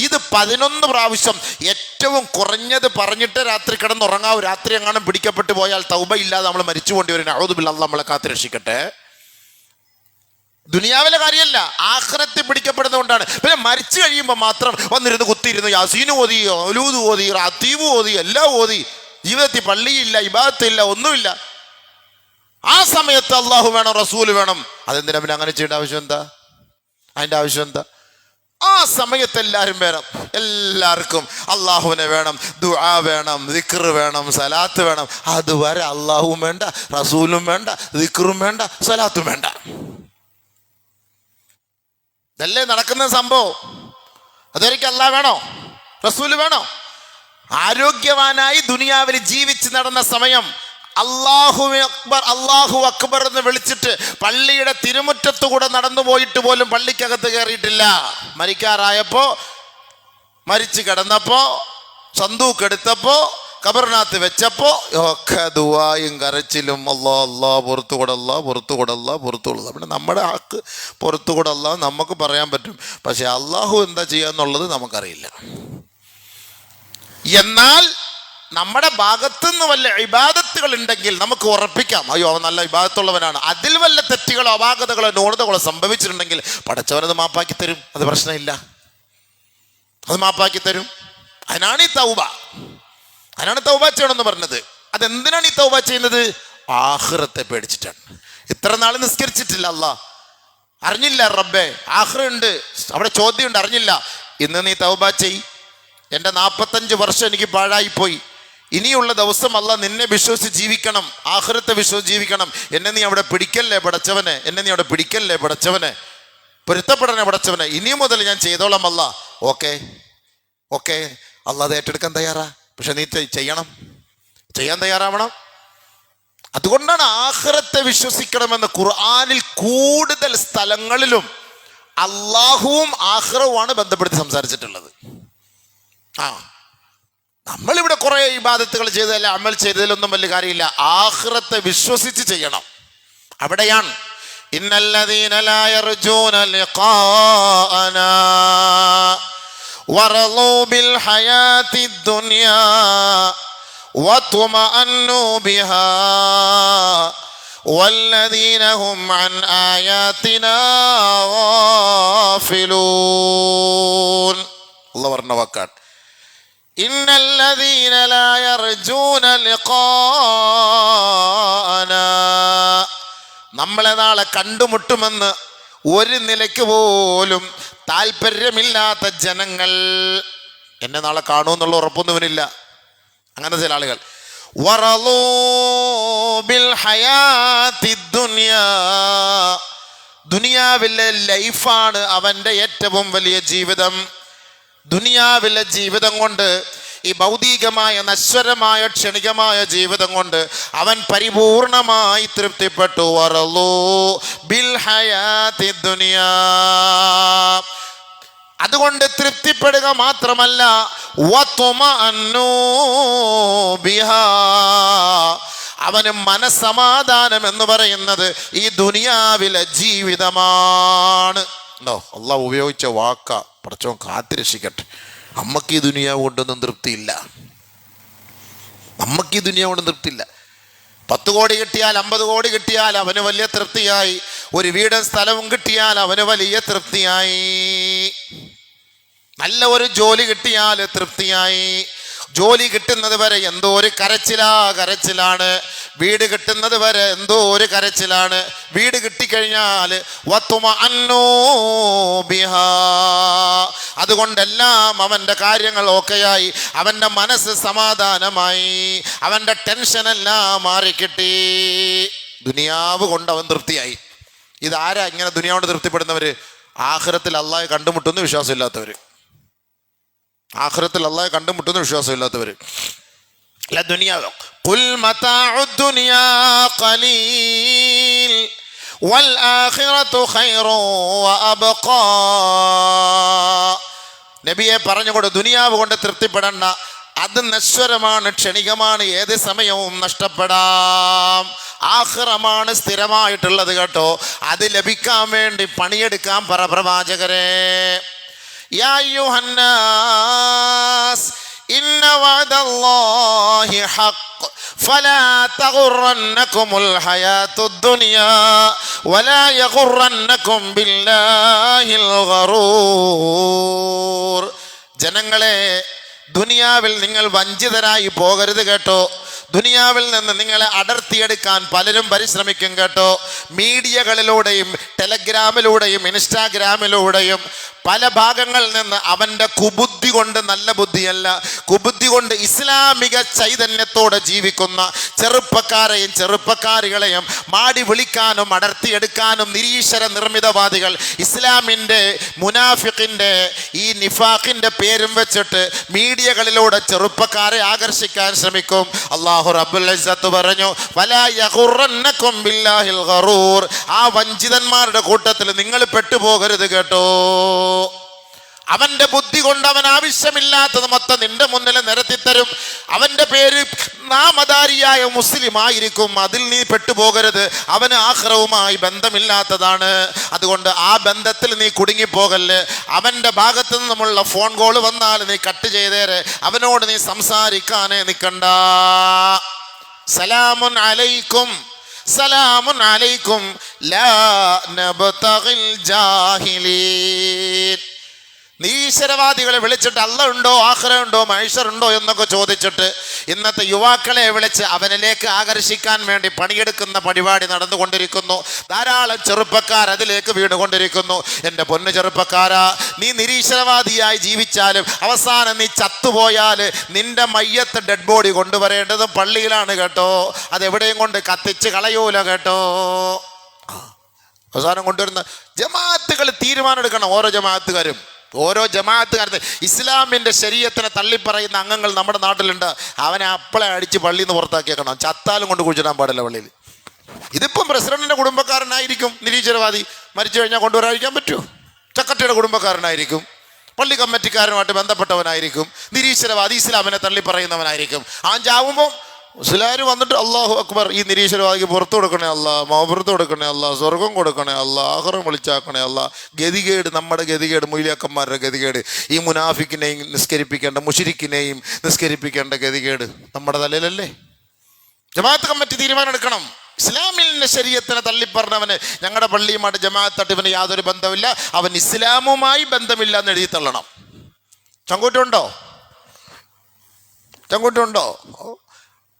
Speaker 1: ഇത് 11 പ്രാവശ്യം ഏറ്റവും കുറഞ്ഞത് പറഞ്ഞിട്ട് രാത്രി കിടന്നുറങ്ങാവൂ. രാത്രി എങ്ങാനും പിടിക്കപ്പെട്ടു പോയാൽ തൗബ ഇല്ലാതെ നമ്മൾ മരിച്ചു പോണ്ടി വരും. നഊദു ബില്ലാഹ്, അല്ലാഹ് നമ്മളെ കാത്തുരക്ഷിക്കട്ടെ. ദുനിയാവിലെ കാര്യമല്ല, ആഖിറത്തിൽ പിടിക്കപ്പെടുന്നതുകൊണ്ടാണ്. പിന്നെ മരിച്ചു കഴിയുമ്പോൾ മാത്രം വന്നിരുന്ന് കുത്തിയിരുന്ന് യാസീന് ഓതി, മൗലൂദ് ഓതി, റാത്തീബ് ഓതി, എല്ലാം ഓതി, ജീവിതത്തിൽ പള്ളിയില്ല, ഇബാദത്തില്ല, ഒന്നുമില്ല. ആ സമയത്ത് അള്ളാഹു വേണം, റസൂല് വേണം. അതെന്തിനാ പിന്നെ അങ്ങനെ ചെയ്യേണ്ട ആവശ്യം എന്താ? അതിൻ്റെ ആവശ്യം എന്താ? ആ സമയത്ത് എല്ലാവരും വേണം, എല്ലാവർക്കും അള്ളാഹുവിനെ വേണം, ദുആ വേണം, ദിക്ർ വേണം, സലാത്ത് വേണം. അതുവരെ അള്ളാഹുവും വേണ്ട, റസൂലും വേണ്ട, ദിക്റും വേണ്ട, സലാത്തും വേണ്ട. ഇതല്ലേ നടക്കുന്ന സംഭവം. അതൊരിക്കൽ അള്ളാഹ് വേണോ, റസൂല് വേണോ? ആരോഗ്യവാനായി ദുനിയാവിൽ ജീവിച്ച് നടന്ന സമയം അല്ലാഹു അക്ബർ, അല്ലാഹു അക്ബർ എന്ന് വിളിച്ചിട്ട് പള്ളിയുടെ തിരുമുറ്റത്തു കൂടെ നടന്നു പോയിട്ട് പോലും പള്ളിക്കകത്ത് കയറിയിട്ടില്ല. മരിക്കാറായപ്പോ, മരിച്ചു കിടന്നപ്പോ, സന്തൂക്ക് എടുത്തപ്പോ, ഖബറിനകത്ത് വെച്ചപ്പോ ഒക്കെ ദുആയും കരച്ചിലും, അല്ലാ അല്ലാ പുറത്തു കൂടല്ല, പുറത്തു കൂടല്ല, പുറത്തു കൂടല്ല. പിന്നെ നമ്മുടെ ആക്ക് പുറത്തു കൂടല്ല നമുക്ക് പറയാൻ പറ്റും, പക്ഷെ അള്ളാഹു എന്താ ചെയ്യാന്നുള്ളത് നമുക്കറിയില്ല. എന്നാൽ നമ്മുടെ ഭാഗത്തുനിന്ന് വല്ല ഇബാദത്തുകൾ ഉണ്ടെങ്കിൽ നമുക്ക് ഉറപ്പിക്കാം, അയ്യോ അവൻ നല്ല ഇബാദത്തുള്ളവനാണ്. അതിൽ വല്ല തെറ്റുകളോ അപാകതകളോ ന്യൂനതകളോ സംഭവിച്ചിട്ടുണ്ടെങ്കിൽ പടച്ചവനത് മാപ്പാക്കി തരും. അത് പ്രശ്നമില്ല, അത് മാപ്പാക്കി തരും. അതിനാണ് ഈ തൗബ, അതിനാണ് തൗബ ചെയ്യണമെന്ന് പറഞ്ഞത്. അതെന്തിനാണ് ഈ തൗബ ചെയ്യുന്നത്? ആഖിറത്തെ പേടിച്ചിട്ടാണ്. ഇത്ര നാൾ നിസ്കരിച്ചിട്ടില്ല, അല്ലാഹ് അറിഞ്ഞില്ല, റബ്ബേ ആഖിറുണ്ട്, അവിടെ ചോദ്യമുണ്ട്, അറിഞ്ഞില്ല. ഇന്ന് നീ തൗബ ചെയ്. എൻ്റെ 45 വർഷം എനിക്ക് പാഴായിപ്പോയി. ഇനിയുള്ള ദിവസം അല്ലാഹ് നിന്നെ വിശ്വസിച്ച് ജീവിക്കണം, ആഖിറത്തെ വിശ്വസിച്ച് ജീവിക്കണം. എന്നെ നീ അവിടെ പിടിക്കല്ലേ പടച്ചവനെ, എന്നെ നീ അവിടെ പിടിക്കല്ലേ പടച്ചവനെ, പൊരുത്തപ്പെടണേ പടച്ചവനെ. ഇനി മുതൽ ഞാൻ ചെയ്തോളാം അല്ലാഹ്. ഓക്കെ ഓക്കെ, അല്ലാഹ് അത് ഏറ്റെടുക്കാൻ തയ്യാറാ. പക്ഷെ നീ ചെയ്യണം, ചെയ്യാൻ തയ്യാറാവണം. അതുകൊണ്ടാണ് ആഖിറത്തെ വിശ്വസിക്കണമെന്ന് ഖുർആനിൽ കൂടുതൽ സ്ഥലങ്ങളിലും അള്ളാഹുവും ആഖിറവുമാണ് ബന്ധപ്പെടുത്തി സംസാരിച്ചിട്ടുള്ളത്. നമ്മളിവിടെ കുറെ ഇബാദത്തുകൾ ചെയ്തതല്ല, അമൽ ചെയ്തതിലൊന്നും വലിയ കാര്യമില്ല. ആഖിറത്തെ വിശ്വസിച്ച് ചെയ്യണം. അവിടെയാണ് ഇന്നല്ലദീന ലാ യർജൂന ലിഖാഅനാ വറളൂ ബിൽ ഹയാത്തി ദുനിയാ വതുമഅന്നു ബിഹാ വല്ലദീന ഹും അൻ ആയാതിനാ ഗാഫിലൂൻ. അല്ലാഹു പറഞ്ഞ വാക്കാണ് ഇന്നല്ലദീന ലാ യർജൂന ലിഖാഅനാ. നമ്മളെ നാളെ കണ്ടുമുട്ടുമെന്ന് ഒരു നിലയ്ക്ക് പോലും താല്പര്യമില്ലാത്ത ജനങ്ങൾ, എന്നെ നാളെ കാണുമെന്നുള്ള ഉറപ്പൊന്നും ഇവനില്ല. അങ്ങനെ ചില ആളുകൾ വറളൂ ബിൽ ഹയാത്തി ദുനിയാ, ദുനിയാവിലെ ലൈഫാണ് അവൻ്റെ ഏറ്റവും വലിയ ജീവിതം. ദുനിയാവിലെ ജീവിതം കൊണ്ട്, ഈ ഭൗതികമായ നശ്വരമായ ക്ഷണികമായ ജീവിതം കൊണ്ട് അവൻ പരിപൂർണമായി തൃപ്തിപ്പെട്ടു. വറളൂ ബിൽ ഹയാത്തി ദുനിയാ, അതുകൊണ്ട് തൃപ്തിപ്പെടുക മാത്രമല്ല വതുമഅന്നു ബിഹാ, അവന് മനസ്സമാധാനം എന്ന് പറയുന്നത് ഈ ദുനിയാവിലെ ജീവിതമാണ്. അള്ളാഹു ഉപയോഗിച്ച വാക്ക പടച്ചവൻ കാത്തിരക്ഷിക്കട്ടെ. നമ്മക്ക് ഈ ദുനിയാവ് കൊണ്ടൊന്നും തൃപ്തിയില്ല, നമ്മക്ക് ഈ ദുനിയാവ് കൊണ്ട് തൃപ്തിയില്ല. 10 കോടി കിട്ടിയാൽ 50 കോടി കിട്ടിയാൽ അവന് വലിയ തൃപ്തിയായി. ഒരു വീടും സ്ഥലവും കിട്ടിയാൽ അവന് വലിയ തൃപ്തിയായി. നല്ല ഒരു ജോലി കിട്ടിയാൽ തൃപ്തിയായി. ജോലി കിട്ടുന്നത് വരെ എന്തോ ഒരു കരച്ചിലാണ്. വീട് കിട്ടുന്നത് വരെ എന്തോ ഒരു കരച്ചിലാണ്. വീട് കിട്ടിക്കഴിഞ്ഞാൽ വതുമഅന്നു ബിഹാ, അതുകൊണ്ടെല്ലാം അവൻ്റെ കാര്യങ്ങൾ ഓക്കെയായി, അവൻ്റെ മനസ്സ് സമാധാനമായി, അവൻ്റെ ടെൻഷനെല്ലാം മാറിക്കിട്ടി. ദുനിയാവ് കൊണ്ട് അവൻ തൃപ്തിയായി. ഇതാരാ ഇങ്ങനെ ദുനിയാവോട് തൃപ്തിപ്പെടുന്നവര്? ആഖിറത്തിൽ അള്ളാഹെ കണ്ടുമുട്ടുന്ന വിശ്വാസമില്ലാത്തവര്. ആഖിറത്തിൽ അള്ളാഹെ കണ്ടുമുട്ടുന്ന വിശ്വാസമില്ലാത്തവര്. അല്ല ദുനിയാവ് ഖുൽ മതാഉദ് ദുനിയാ ഖലീൽ വൽ ആഖിറതു ഖൈറു വഅബ്ഖാ. നബിയെ പറഞ്ഞുകൊണ്ട് ദുനിയാവ് കൊണ്ട് തൃപ്തിപ്പെടണ്ട, അത് നശ്വരമാണ്, ക്ഷണികമാണ്, ഏത് സമയവും നഷ്ടപ്പെടാം. ആഖിറമാണ് സ്ഥിരമായിട്ടുള്ളത് കേട്ടോ. അത് ലഭിക്കാൻ വേണ്ടി പണിയെടുക്കാൻ പറ പ്രവാചകരെ. യാ അയ്യുഹന്നാസ് ഇന്ന വഅദല്ലാഹി ഹഖ് ഫലാ തഗുറന്നകുമുൽ ഹയാത്തുദ് ദുനിയാ വലാ യഗുറന്നകും ബില്ലാഹിൽ ഗറൂർ. ജനങ്ങളെ, ദുനിയാവിൽ നിങ്ങൾ വഞ്ചിതരായി പോകരുത് കേട്ടോ. ദുനിയാവിൽ നിന്ന് നിങ്ങളെ അടർത്തിയെടുക്കാൻ പലരും പരിശ്രമിക്കും കേട്ടോ. മീഡിയകളിലൂടെയും ടെലഗ്രാമിലൂടെയും ഇൻസ്റ്റാഗ്രാമിലൂടെയും പല ഭാഗങ്ങളിൽ നിന്ന് അവൻ്റെ കുബുദ്ധി കൊണ്ട്, നല്ല ബുദ്ധിയല്ല, കുബുദ്ധി കൊണ്ട് ഇസ്ലാമിക ചൈതന്യത്തോടെ ജീവിക്കുന്ന ചെറുപ്പക്കാരെയും ചെറുപ്പക്കാരികളെയും മാടി വിളിക്കാനും അടർത്തിയെടുക്കാനും നിരീശ്വര നിർമ്മിതവാദികൾ ഇസ്ലാമിൻ്റെ മുനാഫിഖിൻ്റെ ഈ നിഫാഖിൻ്റെ പേരും വെച്ചിട്ട് മീഡിയകളിലൂടെ ചെറുപ്പക്കാരെ ആകർഷിക്കാൻ ശ്രമിക്കും. അല്ലാഹു റബ്ബുൽ ഇസ്സത്ത് പറഞ്ഞു, വലാ യഗുറന്നകും ബില്ലാഹിൽ ഗറൂർ. ആ വഞ്ചിതന്മാരുടെ കൂട്ടത്തിൽ നിങ്ങൾ പെട്ടുപോകരുത് കേട്ടോ. അവന്റെ ബുദ്ധി കൊണ്ട് അവൻ ആവശ്യമില്ലാത്തത് മൊത്തം നിന്റെ മുന്നിൽ നിരത്തിത്തരും. അവന്റെ പേര് നാമധാരിയായ മുസ്ലിം ആയിരിക്കും, അതിൽ നീ പെട്ടുപോകരുത്. അവന് ആഖിറവുമായി ബന്ധമില്ലാത്തതാണ്. അതുകൊണ്ട് ആ ബന്ധത്തിൽ നീ കുടുങ്ങിപ്പോകല്ല്. അവന്റെ ഭാഗത്തു നിന്നുമുള്ള ഫോൺ കോൾ വന്നാൽ നീ കട്ട് ചെയ്തേരെ, അവനോട് നീ സംസാരിക്കാനേ നിൽക്കണ്ട. സലാമുൻ അലൈക്കും, സലാമുൻ അലൈക്കും ലാ നബ്തഗിൽ ജാഹിലീൻ. നിരീശ്വരവാദികളെ വിളിച്ചിട്ട് അല്ല ഉണ്ടോ, ആഖിറ ഉണ്ടോ, മഹ്ശർ ഉണ്ടോ എന്നൊക്കെ ചോദിച്ചിട്ട് ഇന്നത്തെ യുവാക്കളെ വിളിച്ച് അവനിലേക്ക് ആകർഷിക്കാൻ വേണ്ടി പണിയെടുക്കുന്ന പരിപാടി നടന്നുകൊണ്ടിരിക്കുന്നു. ധാരാളം ചെറുപ്പക്കാർ അതിലേക്ക് വീണുകൊണ്ടിരിക്കുന്നു. എൻ്റെ പൊന്നു ചെറുപ്പക്കാരാ, നീ നിരീശ്വരവാദിയായി ജീവിച്ചാലും അവസാനം നീ ചത്തുപോയാൽ നിന്റെ മയ്യത്ത് ഡെഡ് ബോഡി കൊണ്ടുവരേണ്ടതും പള്ളിയിലാണ് കേട്ടോ. അതെവിടെയും കൊണ്ട് കത്തിച്ച് കളയൂല കേട്ടോ. അവസാനം കൊണ്ടുവരുന്ന ജമാഅത്തുകൾ തീരുമാനം എടുക്കണം. ഓരോ ജമാഅത്തുകാരും ഇസ്ലാമിൻ്റെ ശരീഅത്തിനെ തള്ളിപ്പറയുന്ന അംഗങ്ങൾ നമ്മുടെ നാട്ടിലുണ്ട്. അവനെ അപ്പളെ അടിച്ച് പള്ളിയിൽ നിന്ന് പുറത്താക്കിയേക്കണം. ചത്താലും കൊണ്ട് കുഴിച്ചിടാൻ പാടില്ല പള്ളിയിൽ. ഇതിപ്പം പ്രസിഡന്റിൻ്റെ കുടുംബക്കാരനായിരിക്കും നിരീശ്വരവാദി, മരിച്ചു കഴിഞ്ഞാൽ കൊണ്ടുവരാതിരിക്കാൻ പറ്റുമോ? സെക്രട്ടറിയുടെ കുടുംബക്കാരനായിരിക്കും, പള്ളി കമ്മിറ്റിക്കാരനുമായിട്ട് ബന്ധപ്പെട്ടവനായിരിക്കും, നിരീശ്വരവാദി ഇസ്ലാമിനെ തള്ളിപ്പറയുന്നവനായിരിക്കും. അവൻ ചാവുമ്പോൾ മുസ്ലിംകാർ വന്നിട്ട് അല്ലാഹു അക്ബർ, ഈ നിരീശ്വരവാദിക്ക് പുറത്തു കൊടുക്കണേ അല്ല, മൗപുറത്ത് കൊടുക്കണേ അല്ല, സ്വർഗം കൊടുക്കണേ അല്ല, ആഖിറം വിളിച്ചാക്കണേ അല്ല. ഗതികേട്, നമ്മുടെ ഗതികേട്, മൊയ്ലിയാക്കന്മാരുടെ ഗതികേട്, ഈ മുനാഫിക്കിനെയും നിസ്കരിപ്പിക്കേണ്ട, മുശ്രിക്കിനെയും നിസ്കരിപ്പിക്കേണ്ട ഗതികേട് നമ്മുടെ തലയിലല്ലേ? ജമാഅത്ത് കമ്മിറ്റി തീരുമാനം എടുക്കണം. ഇസ്ലാമിൻ്റെ ശരീഅത്തിനെ തള്ളിപ്പറഞ്ഞവന് ഞങ്ങളുടെ പള്ളിയുമായിട്ട് ജമാഅത്ത് തട്ടിവന് യാതൊരു ബന്ധമില്ല, അവൻ ഇസ്ലാമുമായി ബന്ധമില്ല എന്ന് എഴുതി തള്ളണം. ചങ്കൂറ്റുണ്ടോ?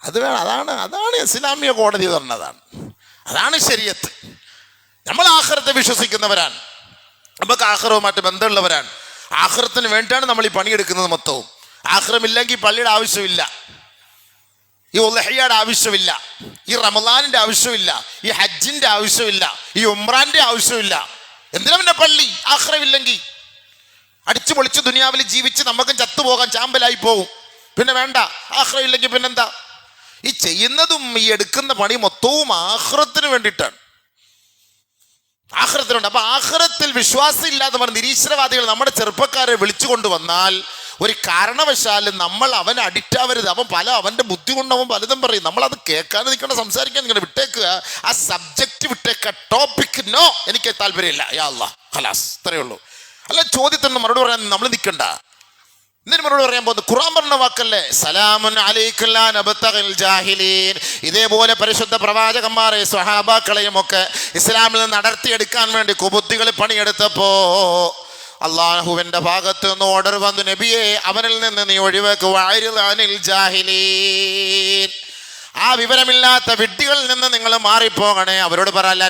Speaker 1: അത് വേണം. അതാണ് ഇസ്ലാമിക കോടതി പറഞ്ഞതാണ്. അതാണ് ശരീഅത്ത്. നമ്മൾ ആഖിറത്തെ വിശ്വസിക്കുന്നവരാണ്, നമുക്ക് ആഖിറവുമായിട്ട് ബന്ധമുള്ളവരാണ്. ആഖിറത്തിന് വേണ്ടിയാണ് നമ്മൾ ഈ പണിയെടുക്കുന്നത് മൊത്തവും. ആഖിറമില്ലെങ്കിൽ പള്ളിയുടെ ആവശ്യമില്ല, ഈ ഉളഹിയയുടെ ആവശ്യമില്ല, ഈ റമദാനിൻ്റെ ആവശ്യമില്ല, ഈ ഹജ്ജിൻ്റെ ആവശ്യമില്ല, ഈ ഉംറാൻ്റെ ആവശ്യമില്ല. എന്തിനാ പിന്നെ പള്ളി? ആഖിറമില്ലെങ്കിൽ അടിച്ചു പൊളിച്ച് ദുനിയാവിൽ ജീവിച്ച് നമുക്കും ചത്തുപോകാൻ, ചാമ്പലായി പോകും. പിന്നെ വേണ്ട. ആഖിറമില്ലെങ്കിൽ പിന്നെന്താ? ഈ ചെയ്യുന്നതും ഈ എടുക്കുന്ന പണി മൊത്തവും ആഖിറത്തിന് വേണ്ടിയിട്ടാണ്, ആഖിറത്തിനുണ്ട്. അപ്പൊ ആഖിറത്തിൽ വിശ്വാസം ഇല്ലാത്തവർ, നിരീശ്വരവാദികൾ നമ്മുടെ ചെറുപ്പക്കാരെ വിളിച്ചു കൊണ്ടുവന്നാൽ ഒരു കാരണവശാലും നമ്മൾ അവനെ അഡിക്റ്റ് ആവരുത്. അവൻ്റെ ബുദ്ധി കൊണ്ട് അവൻ പലതും പറയും. നമ്മളത് കേൾക്കാൻ നിൽക്കണം, സംസാരിക്കാൻ നിൽക്കണം. വിട്ടേക്കുക, ആ സബ്ജക്റ്റ് വിട്ടേക്കുക. ടോപ്പിക് നോ, എനിക്ക് താല്പര്യമില്ല, യാ അല്ലാഹ് ഖലാസ്, ഇത്രയേ ഉള്ളൂ. അല്ല ചോദ്യത്തിന് മറുപടി പറയാൻ നമ്മൾ നിൽക്കണ്ട. ഇതിന് മറുപടി പറയാൻ പോകുന്നത് ഖുർആൻ പറഞ്ഞ വാക്കല്ലേ, സലാമുൻ അലൈക്കും ലാ നബ്തഗിൽ ജാഹിലീൻ. ഇതേപോലെ പരിശുദ്ധ പ്രവാചകന്മാരെ സ്വഹാബാക്കളെയും ഒക്കെ ഇസ്ലാമിൽ നിന്ന് നടത്തിയെടുക്കാൻ വേണ്ടി കുബുദ്ധികൾ പണിയെടുത്തപ്പോ അള്ളാഹുവിൻ്റെ ഭാഗത്ത് നിന്ന് ഓർഡർ വന്നു, നബിയെ അവനിൽ നിന്ന് നീ ഒഴിവാക്കുക, അനിൽ ജാഹിലീൻ. ആ വിവരമില്ലാത്ത വിഡ്ഢികളിൽ നിന്ന് നിങ്ങൾ മാറിപ്പോകണേ. അവരോട് പറയാം,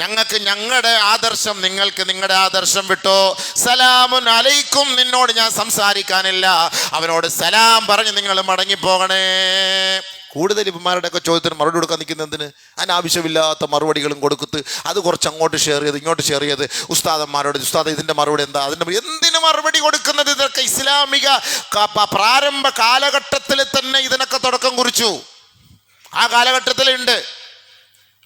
Speaker 1: ഞങ്ങൾക്ക് ഞങ്ങളുടെ ആദർശം, നിങ്ങൾക്ക് നിങ്ങളുടെ ആദർശം വിട്ടോ. സലാമുൻ അലൈക്കും, നിന്നോട് ഞാൻ സംസാരിക്കാനില്ല. അവനോട് സലാം പറഞ്ഞ് നിങ്ങൾ മടങ്ങിപ്പോകണേ. കൂടുതൽ ഇവന്മാരുടെയൊക്കെ ചോദ്യത്തിന് മറുപടി കൊടുക്കാൻ നിൽക്കുന്ന എന്തിന്? അനാവശ്യമില്ലാത്ത മറുപടികളും കൊടുക്കത്ത്, അത് കുറച്ച് അങ്ങോട്ട് ഷെയർ ചെയ്ത് ഇങ്ങോട്ട് ഷെയർ ചെയ്ത് ഉസ്താദന്മാരോട് ഉസ്താദ് ഇതിൻ്റെ മറുപടി എന്താ, അതിൻ്റെ എന്തിന് മറുപടി കൊടുക്കുന്നത്? ഇതൊക്കെ ഇസ്ലാമിക പ്രാരംഭ കാലഘട്ടത്തിൽ തന്നെ ഇതിനൊക്കെ തുടക്കം കുറിച്ചു. ആ കാലഘട്ടത്തിലുണ്ട്.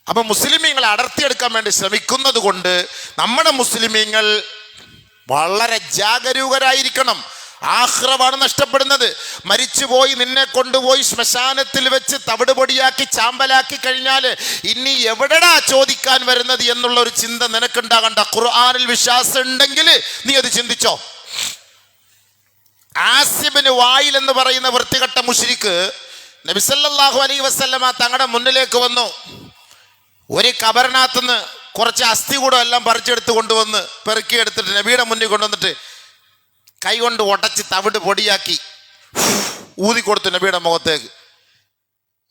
Speaker 1: അപ്പൊ മുസ്ലിമീങ്ങളെ അടർത്തിയെടുക്കാൻ വേണ്ടി ശ്രമിക്കുന്നത് കൊണ്ട് നമ്മുടെ മുസ്ലിമീങ്ങൾ വളരെ ജാഗരൂകരായിരിക്കണം. ആഖിറമാണ് നഷ്ടപ്പെടുന്നത്. മരിച്ചുപോയി നിന്നെ കൊണ്ടുപോയി ശ്മശാനത്തിൽ വെച്ച് തവിട് പൊടിയാക്കി ചാമ്പലാക്കി കഴിഞ്ഞാൽ ഇനി എവിടെടാ ചോദിക്കാൻ വരുന്നത് എന്നുള്ള ഒരു ചിന്ത നിനക്കുണ്ടാകണ്ട. ഖുർആനിൽ വിശ്വാസം ഉണ്ടെങ്കിൽ നീ അത് ചിന്തിച്ചോ. ആസിബിന് വായിൽ എന്ന് പറയുന്ന വൃത്തികെട്ട മുശ്രിക്ക് നബി സല്ലല്ലാഹു അലൈഹി വസല്ലമ തങ്ങളുടെ മുന്നിലേക്ക് വന്നു. ഒരു കബറിനകത്തുനിന്ന് കുറച്ച് അസ്ഥി കൂടം എല്ലാം പറിച്ചെടുത്ത് കൊണ്ടുവന്ന് പെറുക്കിയെടുത്തിട്ട് നബിയുടെ മുന്നിൽ കൊണ്ടുവന്നിട്ട് കൈ കൊണ്ട് ഉടച്ച് തവിട് പൊടിയാക്കി ഊതിക്കൊടുത്തു നബിയുടെ മുഖത്തേക്ക്.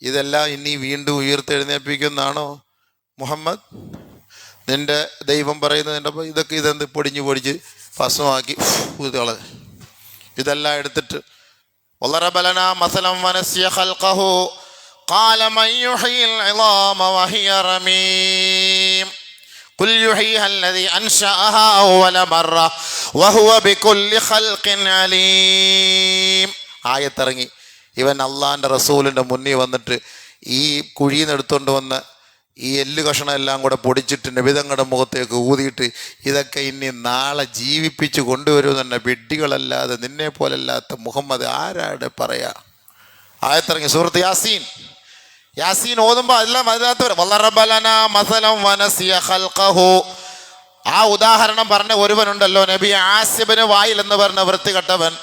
Speaker 1: ഇതെല്ലാം ഇനി വീണ്ടും ഉയർത്തെഴുന്നേൽപ്പിക്കുന്നതാണോ മുഹമ്മദ്? നിന്റെ ദൈവം പറയുന്നത് ഇതൊക്കെ ഇതെന്ത് പൊടിഞ്ഞ് ഭസ്മമാക്കി ഊതികളെ. ഇതെല്ലാം എടുത്തിട്ട് وضرب لنا مثلا ونسي خلقه قال من يحيي العظام وهي رميم قل يحييها الذي أنشأها أول مرة وهو بكل خلق عليم. ആയത്തിറങ്ങി. ഇവൻ അള്ളാഹിൻ്റെ റസൂലിൻ്റെ മുന്നിൽ വന്നിട്ട് ഈ കുഴിയിൽ നിന്ന് എടുത്തുകൊണ്ട് വന്ന് ഈ എല്ല് കഷണം എല്ലാം കൂടെ പൊടിച്ചിട്ട് നബിതങ്ങളുടെ മുഖത്തേക്ക് ഊതിയിട്ട് ഇതൊക്കെ ഇനി നാളെ ജീവിപ്പിച്ച് കൊണ്ടുവരും തന്നെ വെഡ്ഡികളല്ലാതെ നിന്നെ പോലല്ലാത്ത മുഹമ്മദ് ആരാടെ പറയാ. ആയത്തിറങ്ങി സൂറത്ത് യാസീൻ. യാസീൻ ഓതുമ്പോൾ എല്ലാം അതിനകത്ത് ആ ഉദാഹരണം പറഞ്ഞ ഒരുവനുണ്ടല്ലോ, നബി ആസിബിന് വായിൽ എന്ന് പറഞ്ഞ വൃത്തികെട്ടവൻ.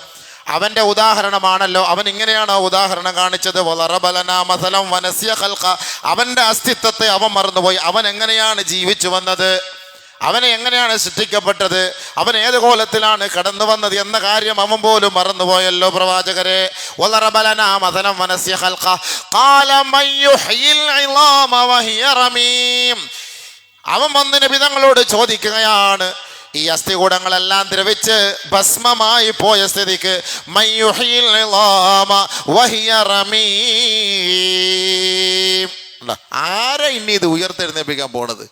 Speaker 1: അവന്റെ ഉദാഹരണമാണല്ലോ. അവൻ ഇങ്ങനെയാണ് ഉദാഹരണം കാണിച്ചത്. അവന്റെ അസ്തിത്വത്തെ അവൻ മറന്നുപോയി. അവൻ എങ്ങനെയാണ് ജീവിച്ചു വന്നത്, അവനെ എങ്ങനെയാണ് സൃഷ്ടിക്കപ്പെട്ടത്, അവൻ ഏത് കോലത്തിലാണ് കടന്നു വന്നത് എന്ന കാര്യം അവൻ പോലും മറന്നുപോയല്ലോ പ്രവാചകരെ. അവൻ വന്ന് നബി തങ്ങളോട് ചോദിക്കുകയാണ്, ഈ അസ്ഥികൂടങ്ങളെല്ലാം ദ്രവിച്ച് ഭസ്മമായി പോയ സ്ഥിതിക്ക് ആരാ ഇനി ഇത് ഉയർത്തെഴുന്നേൽപ്പിക്കാൻ പോണത്?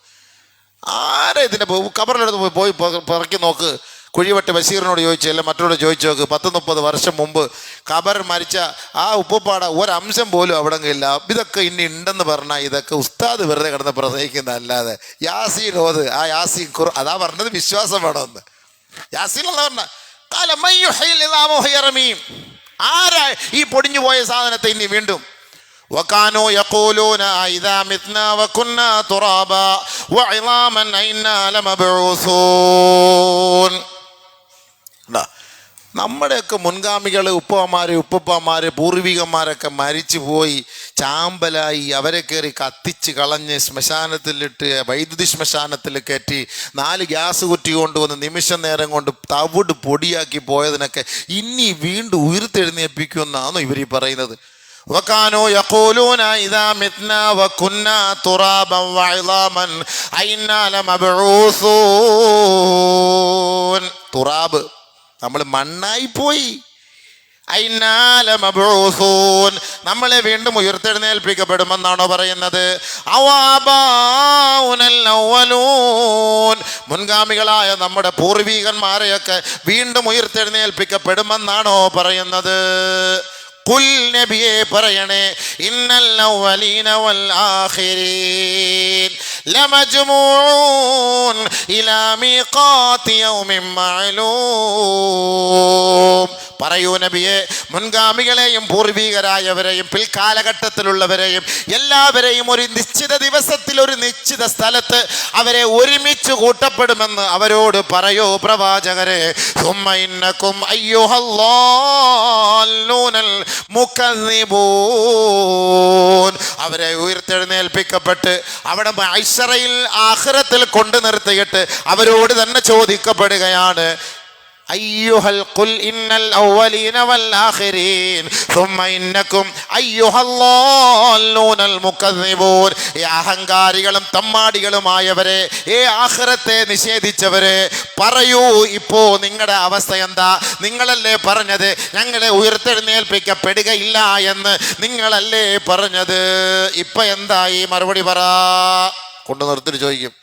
Speaker 1: ആരാ ഇതിൻ്റെ കബറിലെടുത്ത് പോയി പിറക്കി നോക്ക്. കുഴിവെട്ട് ബഷീറിനോട് ചോദിച്ചല്ല മറ്റോട് ചോദിച്ചു നോക്ക്. 10-30 വർഷം മുമ്പ് ഖബർ മരിച്ച ആ ഉപ്പുപ്പാട ഒരംശം പോലും അവിടെ ഇല്ല. ഇതൊക്കെ ഇനി ഉണ്ടെന്ന് പറഞ്ഞാൽ ഇതൊക്കെ ഉസ്താദ് വെറുതെ കിടന്ന് പ്രസംഗിക്കുന്ന അല്ലാതെ യാസീൻ ഓത്. ആ യാസീൻ അതാ പറഞ്ഞത് വിശ്വാസം വേണമെന്ന്. യാസീൻ എന്ന് പറഞ്ഞ ആരാ ഈ പൊടിഞ്ഞു പോയ സാധനത്തെ ഇനി വീണ്ടും وكانوا يقولون إذا متنا وكنا ترابا وعظاما إنا لمبعوثون. നമ്മുടെയൊക്കെ മുൻഗാമികൾ ഉപ്പമാര് പൂർവികന്മാരൊക്കെ മരിച്ചു പോയി ചാമ്പലായി അവരെ കയറി കത്തിച്ച് കളഞ്ഞ് ശ്മശാനത്തിലിട്ട് വൈദ്യുതി ശ്മശാനത്തിൽ കയറ്റി 4 ഗ്യാസ് കുറ്റി കൊണ്ടുവന്ന് നിമിഷം നേരം കൊണ്ട് തവിട് പൊടിയാക്കി പോയതിനൊക്കെ ഇനി വീണ്ടും ഉയർത്തെഴുന്നേൽപ്പിക്കുമെന്നാണോ ഇവർ പറയുന്നത്? وكانوا يقولون إذا متنا وكنا ترابا وعظاما أئنا لمبعوثون. തുറാബ് നമ്മൾ മണ്ണായി പോയി. നമ്മളെ വീണ്ടും ഉയർത്തെഴുന്നേൽപ്പിക്കപ്പെടുമെന്നാണോ പറയുന്നത്? മുൻഗാമികളായ നമ്മുടെ പൂർവീകന്മാരെയൊക്കെ വീണ്ടും ഉയർത്തെഴുന്നേൽപ്പിക്കപ്പെടുമെന്നാണോ പറയുന്നത്? ഖുൽ നബിയെ പറയണേ, ഇന്നൽ അവ്വലീന വൽ ആഖിരീൻ ലമജ്മൂഊൻ ഇലാ മീഖാതി യൗമിൻ മഅലൂം. പറയൂ നബിയെ, മുൻഗാമികളെയും പൂർവീകരായവരെയും പിൽക്കാലഘട്ടത്തിലുള്ളവരെയും എല്ലാവരെയും ഒരു നിശ്ചിത ദിവസത്തിൽ ഒരു നിശ്ചിത സ്ഥലത്ത് അവരെ ഒരുമിച്ച് കൂട്ടപ്പെടുമെന്ന് അവരോട് പറയൂ പ്രവാചകരെ. സുമ്മ ഇന്നകും അയ്യുഹല്ലാലൂനൽ മുകദ്ദിബൂൻ. അവരെ ഉയർത്തെഴുന്നേൽപ്പിക്കപ്പെട്ട് അവിടെ മഹ്ശറയിൽ ആഖിറത്തിൽ കൊണ്ടു നിർത്തിയിട്ട് അവരോട് തന്നെ ചോദിക്കപ്പെടുകയാണ്, അയ്യുഹൽ ഖുൽ ഇന്നൽ അവ്വലീന വൽ ആഖിരീൻ സുമ്മ ഇന്നകും അയ്യുഹൽ ളാല്ലൂനൽ മുകദ്ദിബൂൻ. ഈ അഹങ്കാരികളും തമ്മാടികളുമായവരെ, ഈ ആഖിറത്തെ നിഷേധിച്ചവരെ, പറയൂ ഇപ്പോ നിങ്ങളുടെ അവസ്ഥ എന്താ? നിങ്ങളല്ലേ പറഞ്ഞത് ഞങ്ങളെ ഉയർത്തെഴുന്നേൽപ്പിക്കപ്പെടുകയില്ല എന്ന്? നിങ്ങളല്ലേ പറഞ്ഞത്? ഇപ്പൊ എന്തായി? മറുപടി പറ. കൊണ്ടു നിർത്തിട്ട് ചോദിക്കും,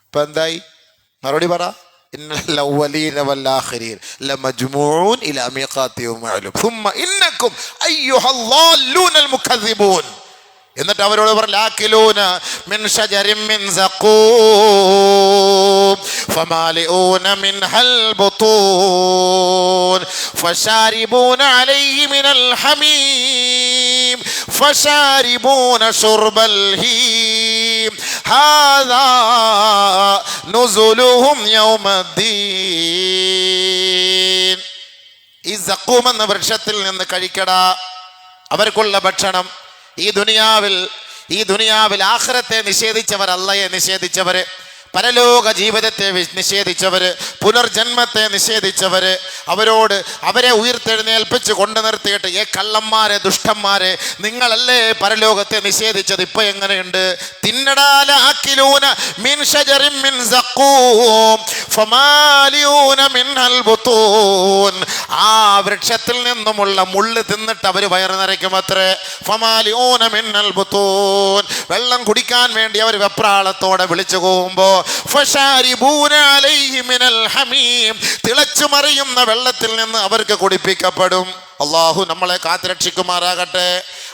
Speaker 1: ഇപ്പൊ എന്തായി? മറുപടി പറ. ഇന്നൽ അവ്വലീന വൽ ആഖിരീൻ ലമജ്മൂഊൻ ഇലാ മീഖാത്തി യൗമിൻ മഅലൂം സുമ്മ ഇന്നകും അയ്യുഹൽ ളാല്ലൂനൽ മുകദ്ദിബൂൻ. എന്നിട്ട് അവരോട് പറഞ്ഞു, ലാക്കിലൂന മിൻ ഷജരിൻ മിൻ സഖൂം ഫമാലിഊന മിൻഹൽ ബുതൂൻ ഫശാരിബൂന അലൈഹി മിനൽ ഹമീം ഫശാരിബൂന ശുർബൽ ഹീം ഹാദാ നുസുലുഹും യൗമദ്ദീൻ. ഈ സഖൂം എന്ന വൃക്ഷത്തിൽ നിന്ന് കഴിക്കടാ അവർക്കുള്ള ഭക്ഷണം. ഈ ദുനിയാവിൽ ആഖിറത്തെ നിഷേധിച്ചവർ, അള്ളയെ നിഷേധിച്ചവര്, പരലോക ജീവിതത്തെ നിഷേധിച്ചവര്, പുനർജന്മത്തെ നിഷേധിച്ചവര്, അവരെ ഉയർത്തെഴുന്നേൽപ്പിച്ച് കൊണ്ടു നിർത്തിയിട്ട്, കള്ളന്മാരെ, ദുഷ്ടന്മാരെ, നിങ്ങളല്ലേ പരലോകത്തെ നിഷേധിച്ചത്? ഇപ്പൊ എങ്ങനെയുണ്ട്? തിന്നടാല ആക്കിലൂന മിൻ ഷജറിൻ മിൻ സഖൂം ഫമാലിയൂന മിൻഹൽ ബുതൂൻ. ആ വൃക്ഷത്തിൽ നിന്നുമുള്ള മുള്ള് തിന്നിട്ട് അവർ വയറ് നിറയ്ക്കുമത്രേ. ഫമാലിയൂന മിൻഹൽ ബുതൂൻ. വെള്ളം കുടിക്കാൻ വേണ്ടി അവർ വെപ്രാളത്തോടെ വിളിച്ചു പോകുമ്പോ ഫശാരിബൂന അലൈഹി മിനൽ ഹമീം. തിളച്ചു മറിയുന്ന വെള്ളത്തിൽ നിന്ന് അവർക്ക് കുടിപ്പിക്കപ്പെടും. അള്ളാഹു നമ്മളെ കാത്തുരക്ഷിക്കുമാറാകട്ടെ.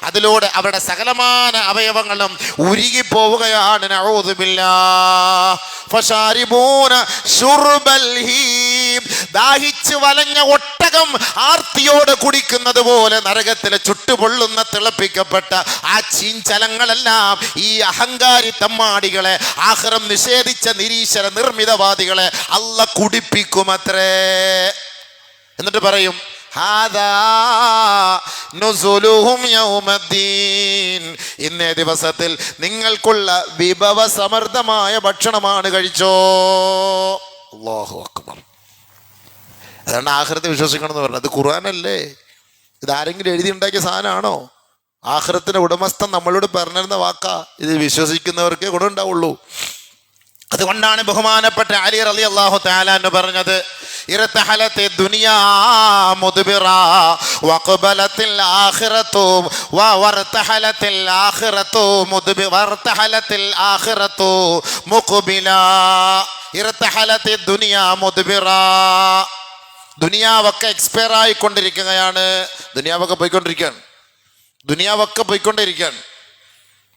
Speaker 1: അതിലൂടെ അവരുടെ സകലമാന അവയവങ്ങളും ഉരുകിപ്പോവുകയാണ്. നഊദു ബില്ലാഹ്. ഫശാരിബൂന ശുർബൽ ഹീം. ദാഹിച്ച് വലഞ്ഞ ഒട്ടകം ആർത്തിയോടെ കുടിക്കുന്നത് പോലെ നരകത്തിലെ ചുട്ടുപൊള്ളുന്ന തിളപ്പിക്കപ്പെട്ട ആ ചീഞ്ചലങ്ങളെല്ലാം ഈ അഹങ്കാരി തമ്മാടികളെ, ആഖിറം നിഷേധിച്ച നിരീശ്വര നിർമ്മിതവാദികളെ അല്ല കുടിപ്പിക്കുമത്രേ. എന്നിട്ട് പറയും, ഹാദാ നുസുലുഹും യൗമദ്ദീൻ. ഇന്നേ ദിവസത്തിൽ നിങ്ങൾക്കുള്ള വിഭവ സമൃദ്ധമായ ഭക്ഷണമാണ്, കഴിച്ചോ. അല്ലാഹു അക്ബർ. അതാണ് ആഖിറത്തെ വിശ്വസിക്കണം എന്ന് പറഞ്ഞത്. അത് ഖുർആനല്ലേ? ഇതാരെങ്കിലും എഴുതി ഉണ്ടാക്കിയ സാധനമാണോ? ആഖിറത്തിന്റെ ഉടമസ്ഥൻ നമ്മളോട് പറഞ്ഞിരുന്ന വാക്കാ. ഇത് വിശ്വസിക്കുന്നവർക്കേ ഗുണമുണ്ടാവുള്ളൂ. അതുകൊണ്ടാണ് ബഹുമാനപ്പെട്ട അലി റളിയല്ലാഹു തആല അൻഹു പറഞ്ഞത്, ഇർതഹലത്തി ദുനിയാ മുദ്ബിറ വഖബലത്തിൽ ആഖിറതു വർതഹലത്തിൽ ആഖിറതു മുദ്ബിറ വർതഹലത്തിൽ ആഖിറതു മുഖ്ബില. ഇർതഹലത്തി ദുനിയാ മുദ്ബിറ. ദുനിയാവൊക്കെ എക്സ്പയർ ആയിക്കൊണ്ടിരിക്കുകയാണ്. ദുനിയാവൊക്കെ പോയിക്കൊണ്ടിരിക്കുകയാണ്.